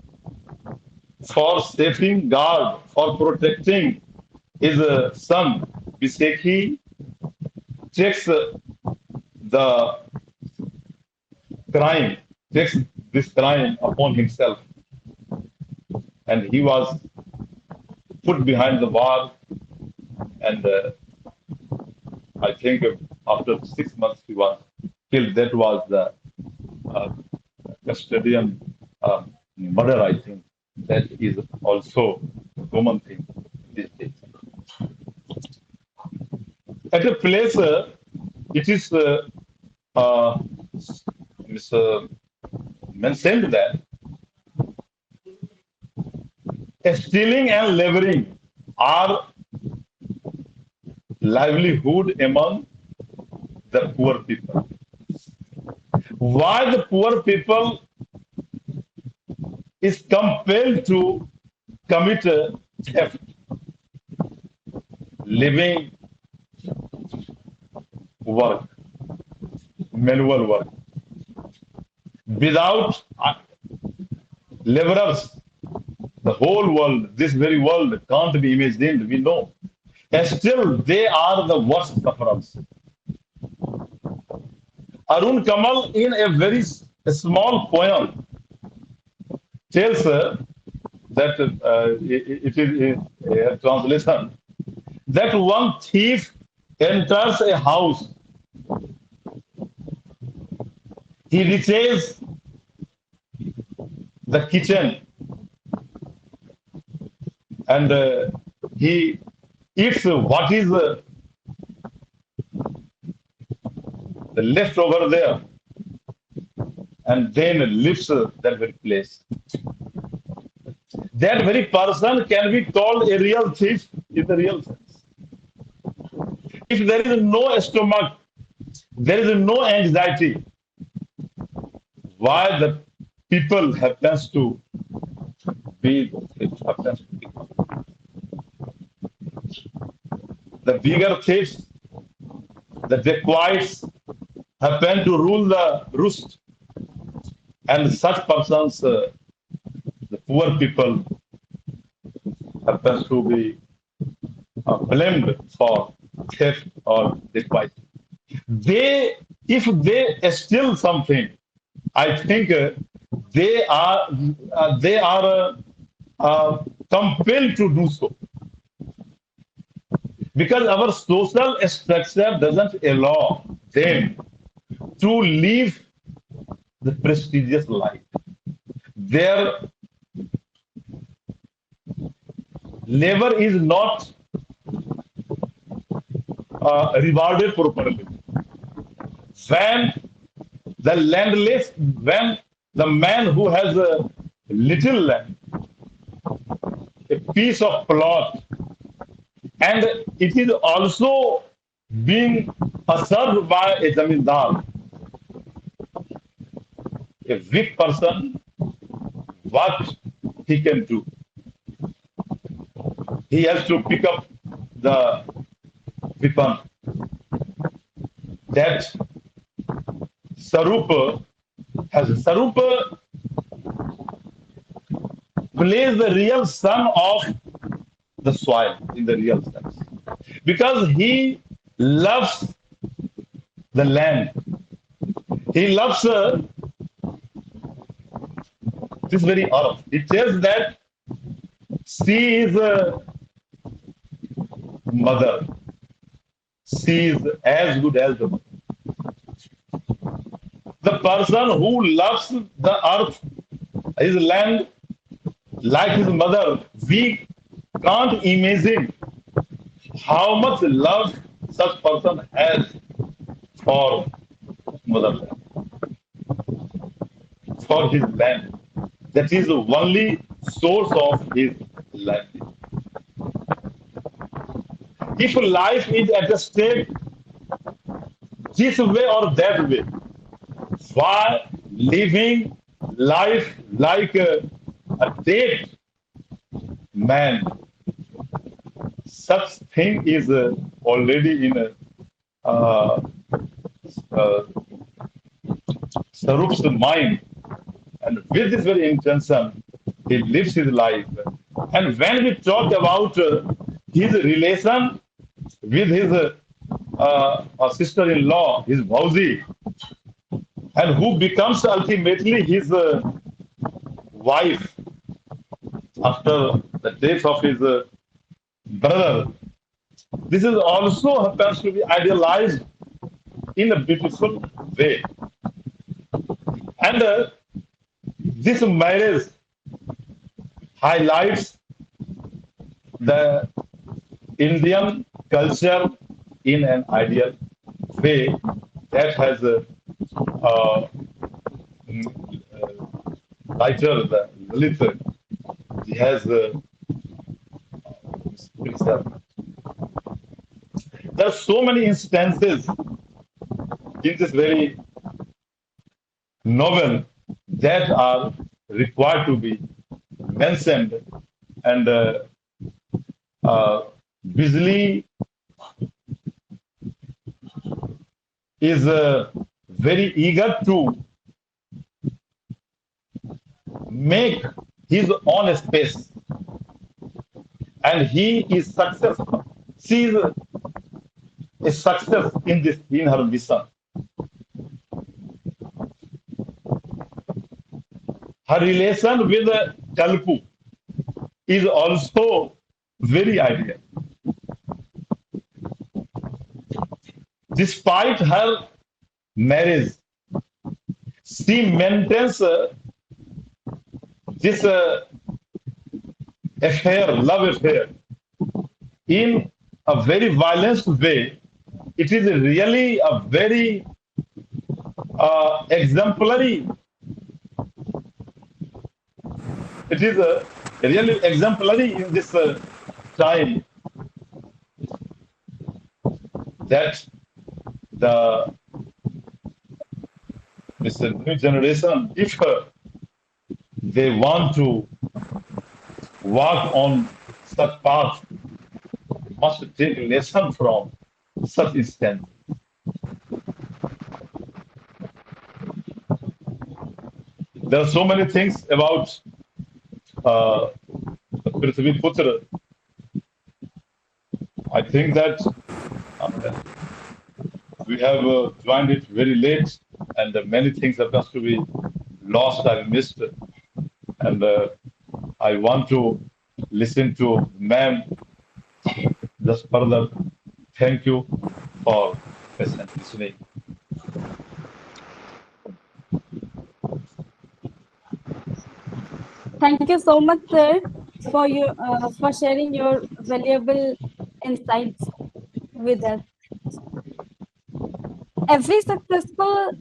I: for safing guard, for protecting his son, Biseki takes the crime, takes this crime upon himself. And he was put behind the wall, and I think after 6 months he was killed. That was the custodian murder, I think. That is also a common thing these days. At a place, it is mentioned that stealing and laboring are livelihood among the poor people. Why the poor people is compelled to commit theft, living work, manual work. Without laborers, the whole world, this very world can't be imagined, we know. And still, they are the worst sufferers. Arun Kamal, in a very small poem, tells that it is a translation that one thief enters a house, he reaches the kitchen, and he eats what is left over there, and then leaves that very place. That very person can be called a real thief in the real sense. If there is no stomach, there is no anxiety, why the people happens to be the bigger thieves, the dacoits happen to rule the roost, and such persons, the poor people, happens to be blamed for theft or dacoit. If they steal something, I think they are compelled to do so, because our social structure doesn't allow them to live the prestigious life. Their labor is not rewarded properly. When the landless, when the man who has a little land, a piece of plot, and it is also being served by a zamindar, a weak person, what he can do? He has to pick up the weapon. That Sarupa plays the real son of the soil in the real sense, because he loves the land. He loves this very earth. It says that she is a mother. She is as good as the mother. The person who loves the earth, his land, like his mother, we can't imagine how much love such person has for motherland, for his land. That is only source of his livelihood. If life is at a stake this way or that way, why living life like a dead man? Such thing is already in uh, uh, Sarup's mind, and with this very intention, he lives his life. And when we talk about his relation with his sister-in-law, his Bhauji, and who becomes ultimately his wife after the death of his brother, this is also happens to be idealized in a beautiful way. And this marriage highlights the Indian culture in an ideal way that has writer, the Lalit, he has preserved. There are so many instances in this very novel that are required to be mentioned, and Bijli is very eager to make his own space, and he is successful. She is a success in this, in her mission. Her relation with Kalpu is also very ideal. Despite her marriage, she maintains this affair, love affair, in a very violent way. It is really a very exemplary. It is really exemplary in this time that this new generation, if they want to walk on such path, must take a lesson from such instance. There are so many things about Prithvi Putra. I think that we have joined it very late, and many things have got to be lost and missed. And I want to listen to ma'am just further. Thank you for listening.
A: Thank you so much, sir, for sharing your valuable insights with us. Every successful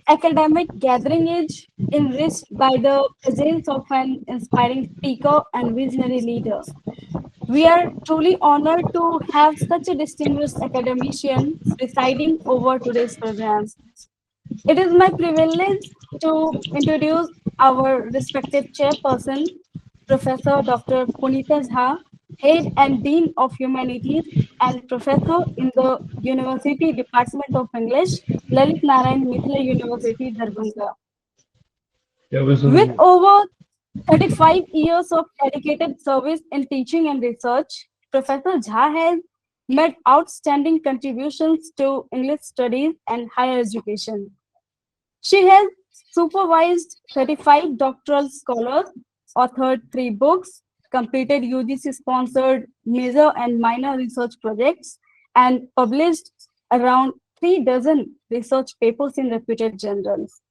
A: academic gathering is enriched by the presence of an inspiring speaker and visionary leader. We are truly honored to have such a distinguished academician presiding over today's program. It is my privilege to introduce our respected chairperson, Professor Dr. Punita Jha, Head and Dean of Humanities and Professor in the University Department of English, Lalit Narayan Mithila University, Darbhanga. With over 35 years of dedicated service in teaching and research, Professor Jha has made outstanding contributions to English studies and higher education. She has supervised 35 doctoral scholars, authored 3 books, completed UGC-sponsored major and minor research projects, and published around 3 dozen research papers in reputed journals.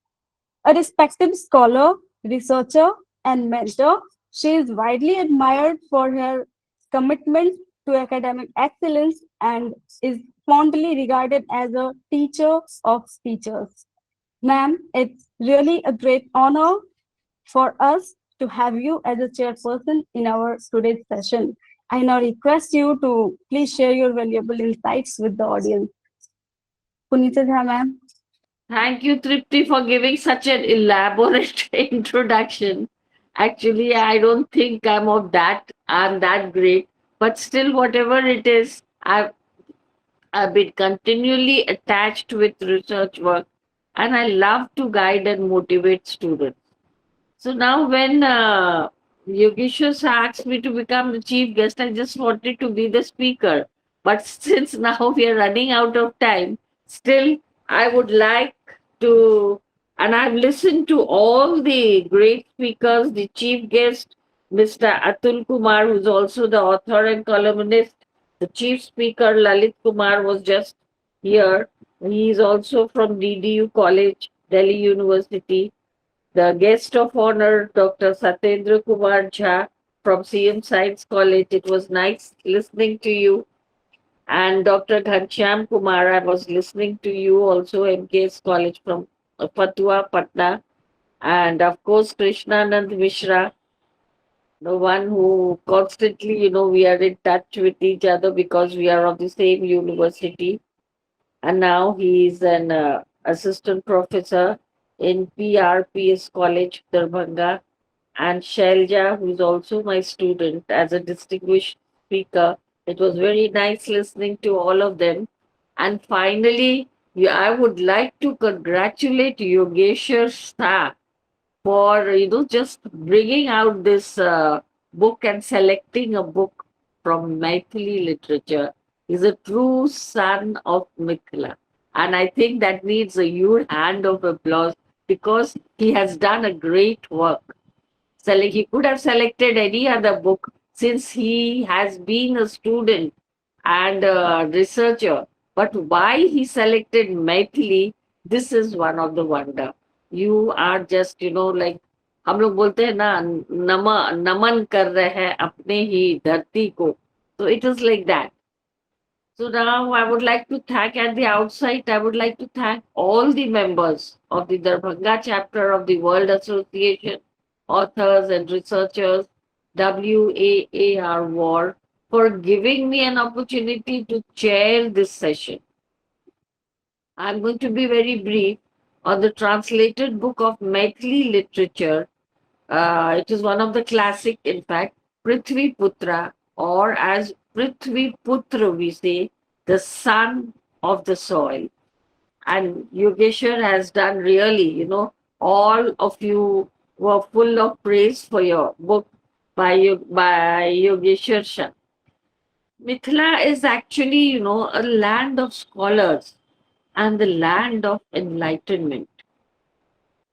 A: A respected scholar, researcher, and mentor, she is widely admired for her commitment to academic excellence and is fondly regarded as a teacher of teachers. Ma'am, it's really a great honor for us to have you as a chairperson in our today's session. I now request you to please share your valuable insights with the audience. Punita Jha, ma'am.
J: Thank you, Tripti, for giving such an elaborate introduction. Actually, I don't think I'm that great, but still, whatever it is, I've been continually attached with research work, and I love to guide and motivate students. So now, when Yugeshwar Sah asked me to become the chief guest, I just wanted to be the speaker. But since now we are running out of time, still I would like to, and I've listened to all the great speakers, the chief guest, Mr. Atul Kumar, who's also the author and columnist. The chief speaker, Lalit Kumar, was just here. He is also from DDU College, Delhi University. The guest of honor, Dr. Satyendra Kumar Jha from CM Science College. It was nice listening to you. And Dr. Ghanshyam Kumar, I was listening to you also, MKS College from Patua, Patna. And of course, Krishna Nand Mishra, the one who constantly, we are in touch with each other because we are of the same university. And now he is an assistant professor in PRPS College, Darbhanga, and Shailja, who is also my student as a distinguished speaker. It was very nice listening to all of them. And finally, I would like to congratulate Yugeshwar Sah for just bringing out this book and selecting a book from Maithili literature. He's a true son of Mithila, and I think that needs a huge hand of applause because he has done a great work. He could have selected any other book since he has been a student and a researcher. But why he selected Maithili, this is one of the wonder. You are just, like हम लोग बोलते हैं ना नमन कर रहे हैं अपने ही धरती को. So it is like that. So now I would like to thank at the outside, I would like to thank all the members of the Darbhanga chapter of the World Association, authors and researchers, WAAR, for giving me an opportunity to chair this session. I'm going to be very brief on the translated book of Maithili literature. It is one of the classic, in fact, Prithvi Putra, or as Prithvi Putra we say, the son of the soil. And Yugeshwar has done really, all of you were full of praise for your book by Yugeshwar Sah. Mithila is actually, a land of scholars and the land of enlightenment,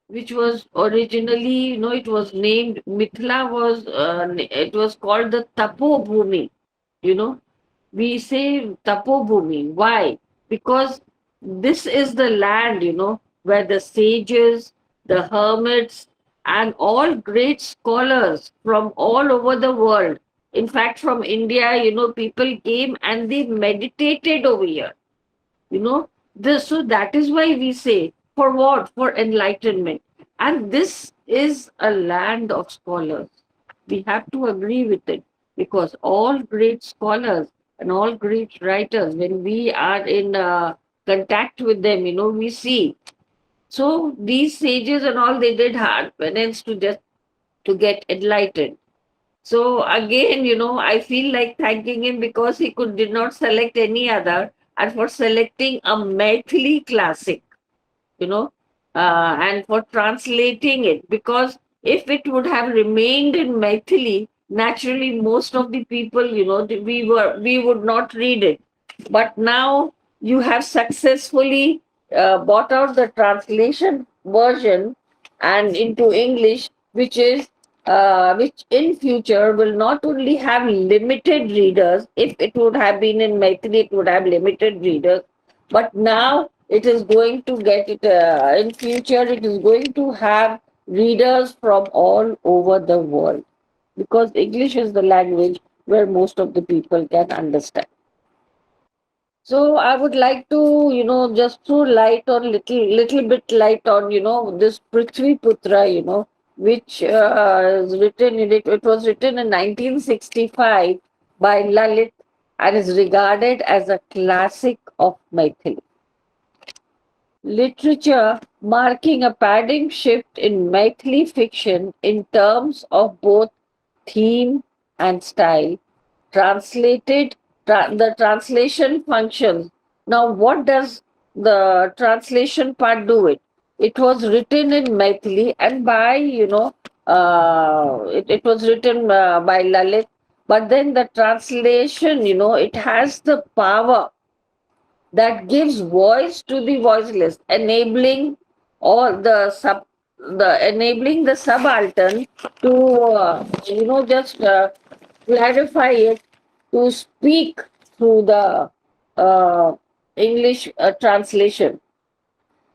J: which was originally, it was named Mithila it was called the Tapo Bhumi. We say Tapo Bhumi. Why? Because this is the land, where the sages, the hermits, and all great scholars from all over the world. In fact, from India, people came and they meditated over here. So that is why we say, for what? For enlightenment. And this is a land of scholars. We have to agree with it because all great scholars and all great writers, when we are in contact with them, we see. So these sages and all, they did hard penance to get enlightened. So again, I feel like thanking him because he did not select any other, and for selecting a Maithili classic, and for translating it. Because if it would have remained in Maithili, naturally most of the people, we would not read it. But now you have successfully bought out the translation version and into English, which in future will not only have limited readers. If it would have been in Maithili, it would have limited readers. But now it is going to get it in future. It is going to have readers from all over the world because English is the language where most of the people can understand. So I would like to, just throw light on little bit light on, this Prithvi Putra, which is written in it was written in 1965 by Lalit and is regarded as a classic of Maithili literature, marking a paradigm shift in Maithili fiction in terms of both theme and style. Translated, the translation function. Now, what does the translation part do? It was written in Maithili and by, it was written by Lalit, but then the translation, it has the power that gives voice to the voiceless, enabling all the subaltern to just clarify it, to speak through the English translation.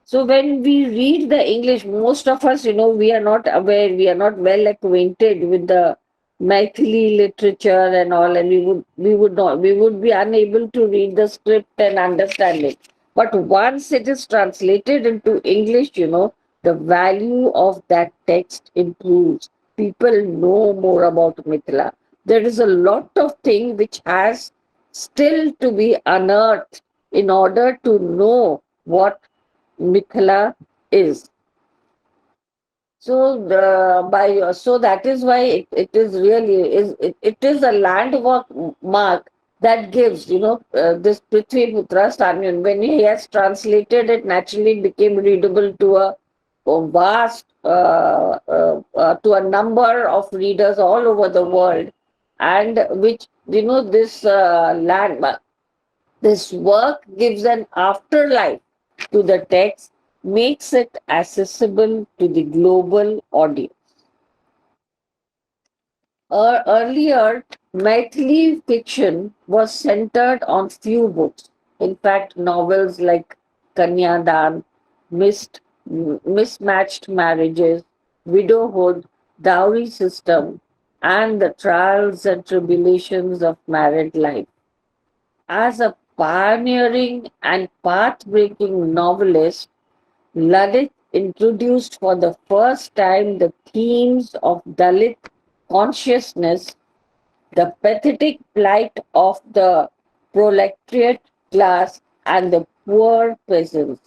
J: So when we read the English, most of us, we are not aware, we are not well acquainted with the Maithili literature and all, and we would be unable to read the script and understand it. But once it is translated into English, the value of that text improves. People know more about Mithila. There is a lot of thing which has still to be unearthed in order to know what Mithila is. So so that is why it is really it is a landmark mark that gives this Prithvi Putra Stanyan, when he has translated it, naturally became readable to a vast to a number of readers all over the world, and which this landmark, this work gives an afterlife to the text, makes it accessible to the global audience. Earlier, Maithili fiction was centered on few books. In fact, novels like Kanyadan, Mismatched Marriages, Widowhood, Dowry System, and the Trials and Tribulations of Married Life. As a pioneering and path-breaking novelist, Lalit introduced for the first time the themes of Dalit consciousness, the pathetic plight of the proletariat class and the poor peasants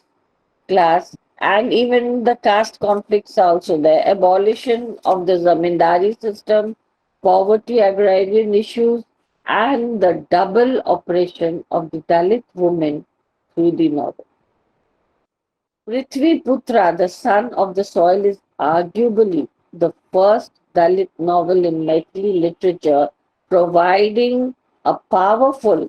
J: class, and even the caste conflicts also, the abolition of the zamindari system, poverty, agrarian issues, and the double oppression of the Dalit women through the novel. Prithvi Putra, the son of the soil, is arguably the first Dalit novel in Maithili literature, providing a powerful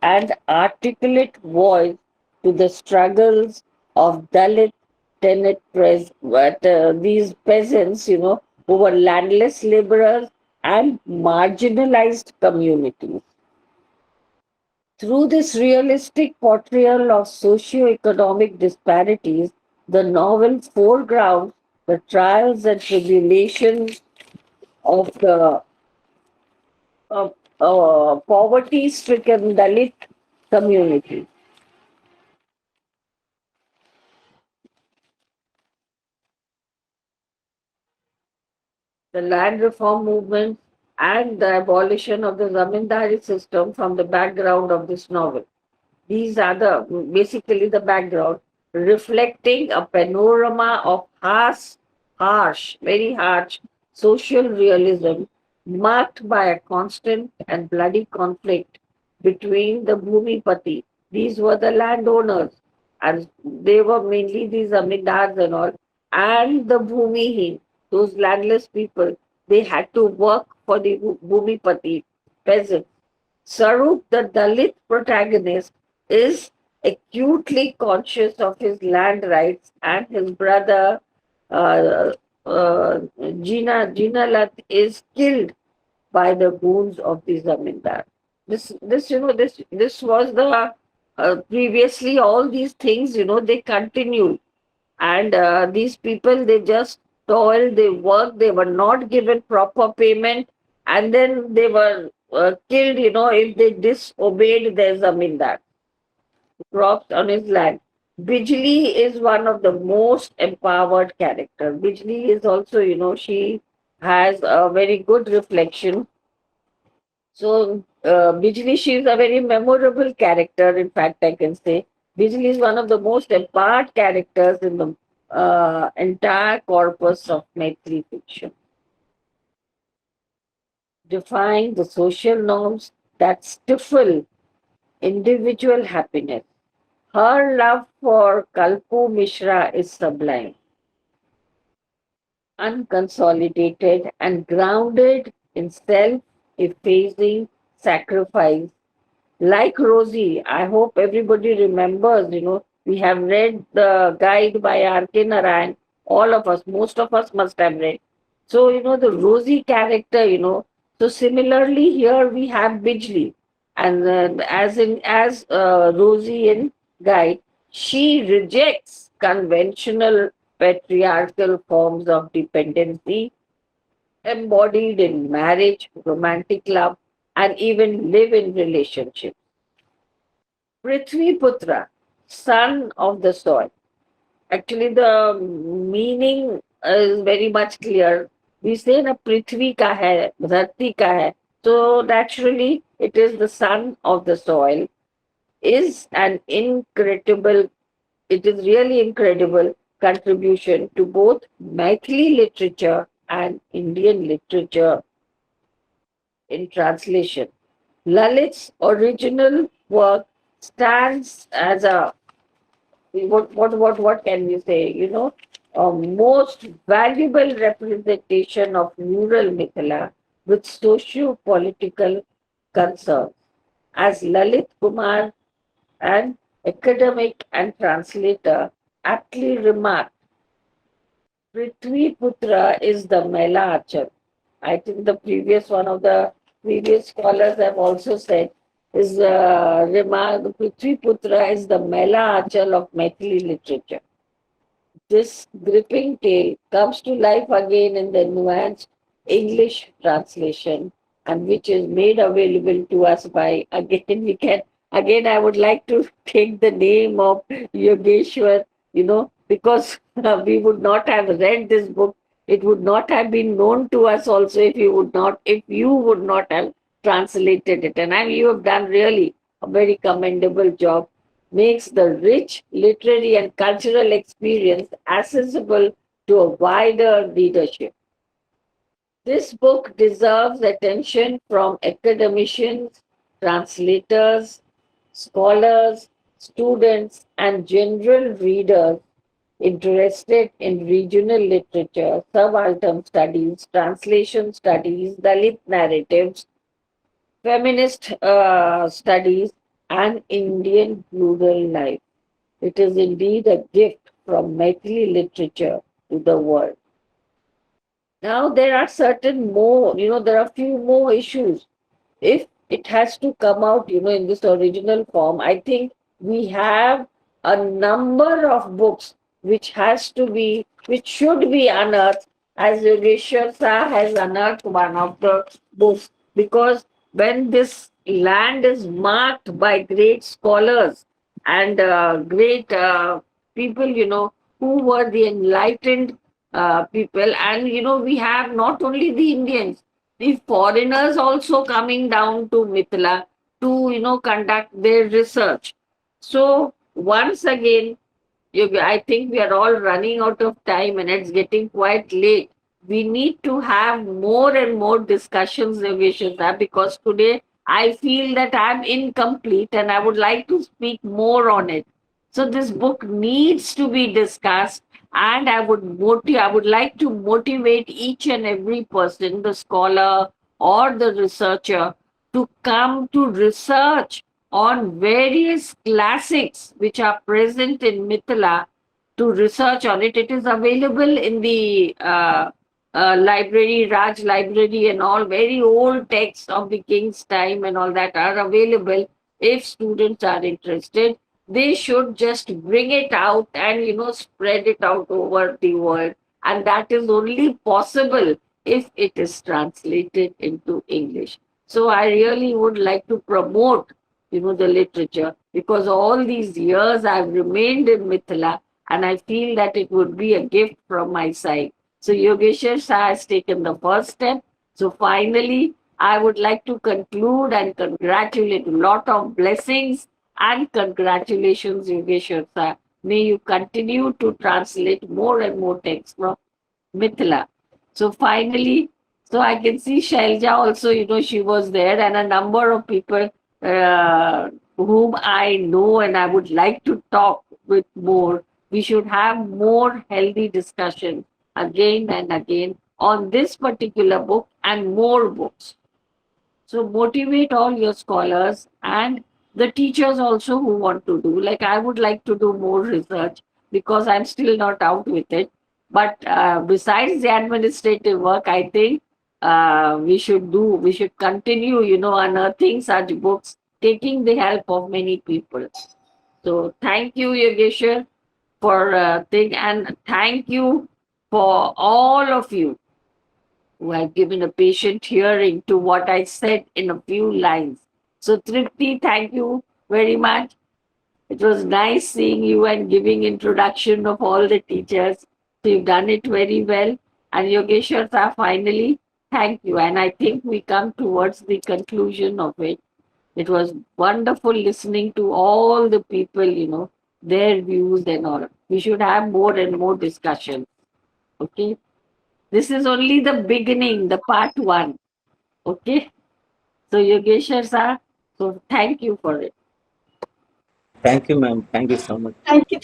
J: and articulate voice to the struggles of Dalit these peasants, who were landless laborers and marginalized communities. Through this realistic portrayal of socio-economic disparities, the novel foregrounds the trials and tribulations of the poverty-stricken Dalit community. The land reform movement and the abolition of the zamindari system from the background of this novel. These are basically the background, reflecting a panorama of very harsh social realism marked by a constant and bloody conflict between the Bhumipati. These were the landowners, and they were mainly these zamindars and all, and the Bhumihin, those landless people. They had to work for the Bhumipati peasants. Sarup, the Dalit protagonist, is acutely conscious of his land rights, and his brother Jinalat is killed by the goons of the zamindar. This was the previously all these things, they continued, and these people, they just toiled, they worked, they were not given proper payment, and then they were killed, if they disobeyed their zamindar, crops on his land. Bijli is one of the most empowered characters. Bijli is also, she has a very good reflection. So, Bijli, she is a very memorable character. In fact, I can say Bijli is one of the most empowered characters in the entire corpus of Maitri fiction, defying the social norms that stifle individual happiness. Her love for Kalpu Mishra is sublime, unconsolidated, and grounded in self effacing sacrifice. Like Rosie, I hope everybody remembers, we have read the guide by R.K. Narayan. All of us, most of us must have read. So, the Rosie character, so similarly here we have Bijli. And as Rosie in guide, she rejects conventional patriarchal forms of dependency embodied in marriage, romantic love, and even live-in relationships. Prithvi Putra, son of the soil. Actually, the meaning is very much clear. We say na Prithvi ka hai, Dharti ka hai. So naturally, it is the son of the soil. Is an incredible, it is really incredible contribution to both Maithili literature and Indian literature in translation. Lalit's original work stands as a what can we say? A most valuable representation of rural Mithila with socio-political concerns. As Lalit Kumar, an academic and translator, aptly remarked, Prithvi Putra is the Mela Achal. I think the previous one of the previous scholars have also said is remark Prithvi Putra is the Mela Achal of Maithili literature. This gripping tale comes to life again in the nuanced English translation and which is made available to us by again I would like to take the name of Yugeshwar, because we would not have read this book. It would not have been known to us also if you would not have translated it. And you have done really a very commendable job, makes the rich literary and cultural experience accessible to a wider readership. This book deserves attention from academicians, translators, scholars, students, and general readers interested in regional literature, subaltern studies, translation studies, Dalit narratives, feminist studies, and Indian rural life. It is indeed a gift from Maithili literature to the world. Now there are there are few more issues. If it has to come out, in this original form, I think we have a number of books which should be unearthed, as Yugeshwar Sah has unearthed one of the books, because when this land is marked by great scholars and great people, who were the enlightened people, and we have not only the Indians, the foreigners also coming down to Mithila to conduct their research. So once again, I think we are all running out of time and it's getting quite late. We need to have more and more discussions, Yogeshwar, because today I feel that I'm incomplete and I would like to speak more on it. So this book needs to be discussed, and I would like to motivate each and every person, the scholar or the researcher, to come to research on various classics which are present in Mithila, to research on it. It is available in the library, Raj library, and all very old texts of the king's time and all that are available. If students are interested, they should just bring it out and spread it out over the world. And that is only possible if it is translated into English. So I really would like to promote the literature, because all these years I've remained in Mithila, and I feel that it would be a gift from my side. So Yugeshwar Sah has taken the first step. So finally, I would like to conclude and congratulate, a lot of blessings and congratulations, Yugeshwar Sah. May you continue to translate more and more texts from Mithila. So finally, so I can see Shailja also, she was there, and a number of people whom I know and I would like to talk with more. We should have more healthy discussion again and again on this particular book and more books. So motivate all your scholars and the teachers also who want to do. Like I would like to do more research because I'm still not out with it. But besides the administrative work, I think we should continue, unearthing such books, taking the help of many people. So thank you, Yogeshwar, for thing, and thank you for all of you who have given a patient hearing to what I said in a few lines. So, Tripti, thank you very much. It was nice seeing you and giving introduction of all the teachers. So, you've done it very well. And Yogeshwar Sah, finally, thank you. And I think we come towards the conclusion of it. It was wonderful listening to all the people, their views and all. We should have more and more discussion. Okay. This is only the beginning, the part one. Okay. So Yogeshwar Sah, so thank you for it.
K: Thank you, ma'am. Thank you so much.
A: Thank you.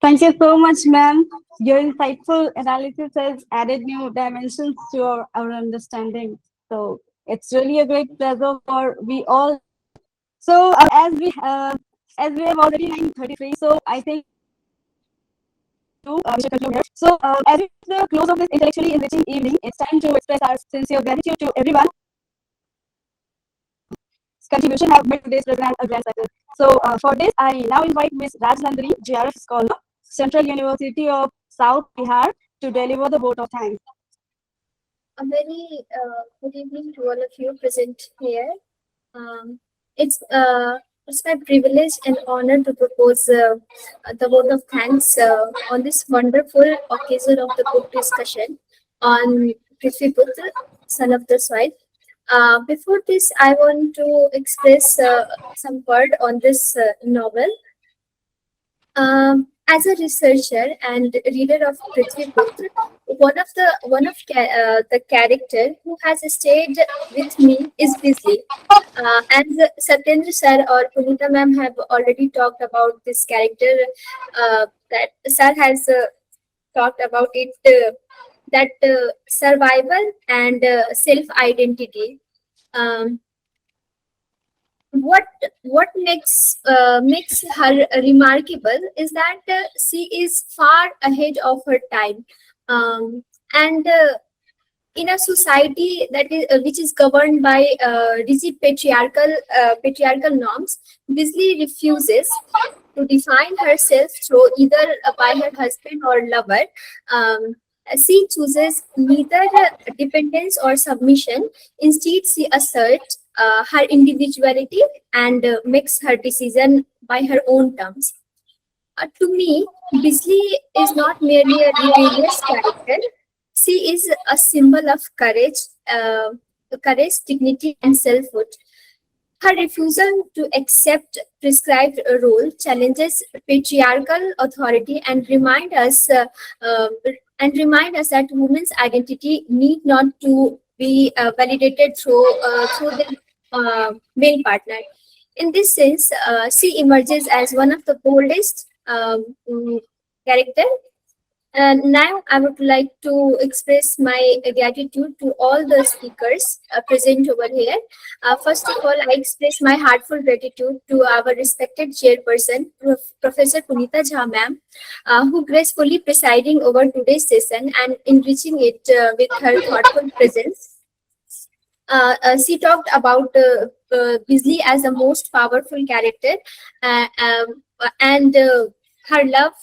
A: Thank you so much, ma'am. Your insightful analysis has added new dimensions to our understanding. So it's really a great pleasure for we all. So as we have already 9:33, so I think we should conclude here. So as it's the close of this intellectually enriching evening, it's time to express our sincere gratitude to everyone. Contribution have made today's program a grand success. So for this, I now invite Ms. Rajnandani, GRF Scholar, Central University of South Bihar, to deliver the vote of thanks.
L: A very good evening to all of you present here. It's my privilege and honor to propose the vote of thanks on this wonderful occasion of the book discussion on Prithvi Putra, son of the soil. Before this, I want to express some word on this novel. As a researcher and reader of Prithvi Putra, one of the character who has stayed with me is Bisley. And Satyendra sir or Punita ma'am have already talked about this character. That sir has talked about it. That survival and self-identity. What makes her remarkable is that she is far ahead of her time, and in a society that is which is governed by rigid patriarchal norms, Bisley refuses to define herself through either by her husband or lover. She chooses neither dependence or submission. Instead, she asserts her individuality and makes her decision by her own terms. To me, Bisley is not merely a rebellious character. She is a symbol of courage, dignity, and selfhood. Her refusal to accept prescribed role challenges patriarchal authority and remind us that women's identity need not to be validated through their male partner. In this sense, she emerges as one of the boldest character. Now I would like to express my gratitude to all the speakers present over here. First of all, I express my heartfelt gratitude to our respected chairperson, Professor Punita Jha ma'am, who gracefully presiding over today's session and enriching it with her thoughtful presence. She talked about Bisley as the most powerful character, and her love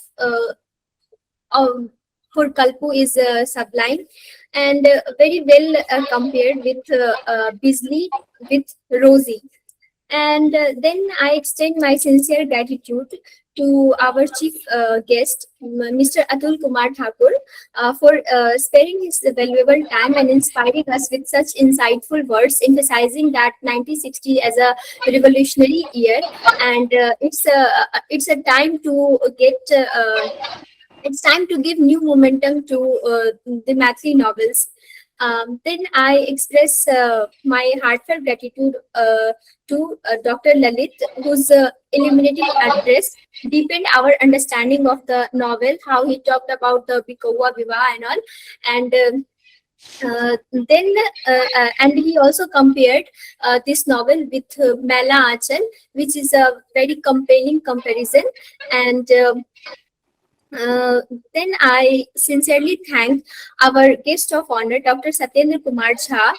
L: for Kalpu is sublime and very well compared with Bisley with Rosie. And then I extend my sincere gratitude to our chief guest, Mr. Atul Kumar Thakur, for sparing his valuable time and inspiring us with such insightful words, emphasizing that 1960 as a revolutionary year, and it's a time to get. It's time to give new momentum to the Mathli novels. Then I express my heartfelt gratitude to Dr. Lalit, whose illuminating address deepened our understanding of the novel, how he talked about the Bikowa Viva and all. And then and he also compared this novel with Mela Achal, which is a very compelling comparison. And then I sincerely thank our guest of honor, Dr. Satyendra Kumar Jha.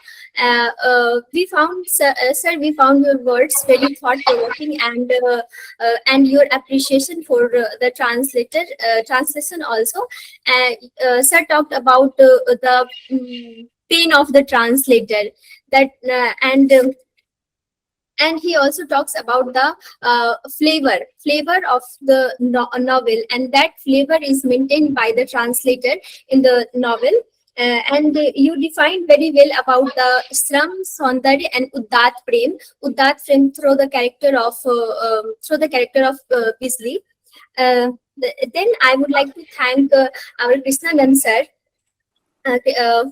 L: Sir, we found your words very thought-provoking, and your appreciation for the translation also. Sir talked about the pain of the translator, that and he also talks about the flavor of the novel, and that flavor is maintained by the translator in the novel. And you defined very well about the Shram, Saundarya, and Uddat Prem. Uddat Prem through the character of Bisli. Then I would like to thank our Krishna Nand sir,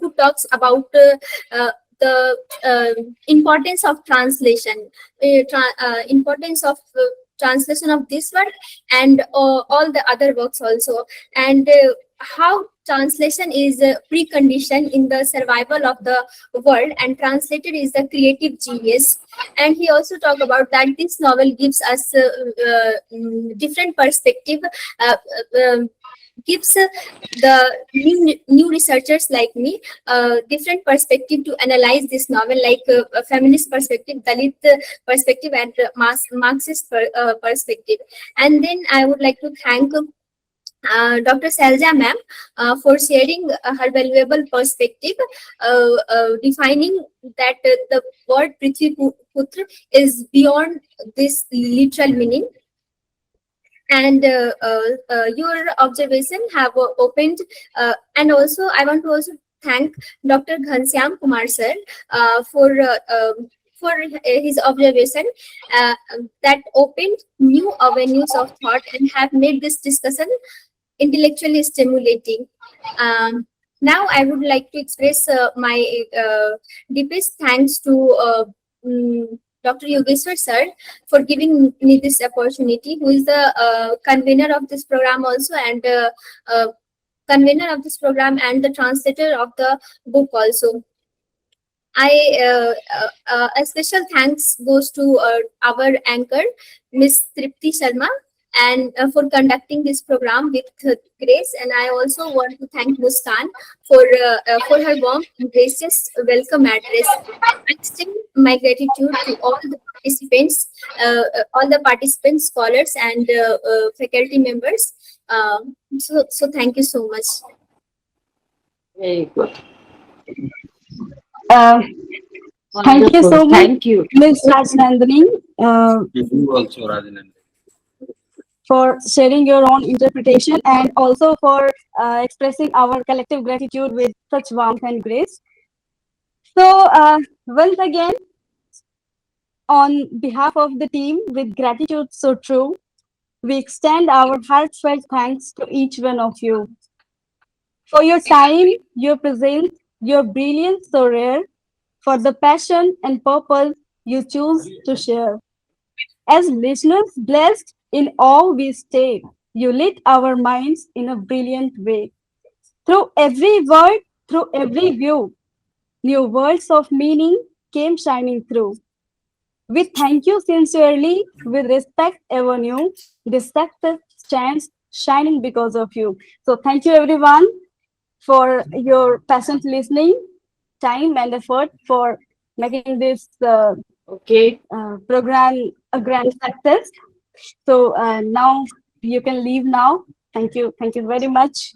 L: who talks about the importance of translation, importance of translation of this work and all the other works also, and how translation is a precondition in the survival of the world, and translator is the creative genius. And he also talked about that this novel gives us different perspective, gives the new researchers like me different perspective to analyze this novel, like a feminist perspective, Dalit perspective, and Marxist perspective. And then I would like to thank Dr. Shailja ma'am for sharing her valuable perspective, defining that the word Prithvi Putra is beyond this literal meaning. And your observation have opened, and also I want to also thank Dr. Ghanshyam Kumar sir for his observation that opened new avenues of thought and have made this discussion intellectually stimulating. Now I would like to express my deepest thanks to Dr. Yugeshwar Sir for giving me this opportunity, who is the convener of this program also, and convener of this program and the translator of the book also. A special thanks goes to our anchor, Ms.Tripti Sharma, and for conducting this program with grace. And I also want to thank Muskan for her warm and gracious welcome address. I extend my gratitude to all the participants, scholars, and faculty members. So thank you so much.
J: Very good.
A: Thank you so much,
J: Thank you.
A: Ms. Rajnandani,
D: You also, Rajnandani.
A: for sharing your own interpretation, and also for expressing our collective gratitude with such warmth and grace. So once again, on behalf of the team with gratitude so true, we extend our heartfelt thanks to each one of you for your time, your presence, your brilliance so rare, for the passion and purpose you choose to share. As listeners blessed in awe we stay, you lit our minds in a brilliant way. Through every word, through every view, new worlds of meaning came shining through. We thank you sincerely, with respect ever new. This success stands shining because of you. So thank you everyone for your patient listening, time and effort for making this program a grand success. So now you can leave now. Thank you very much.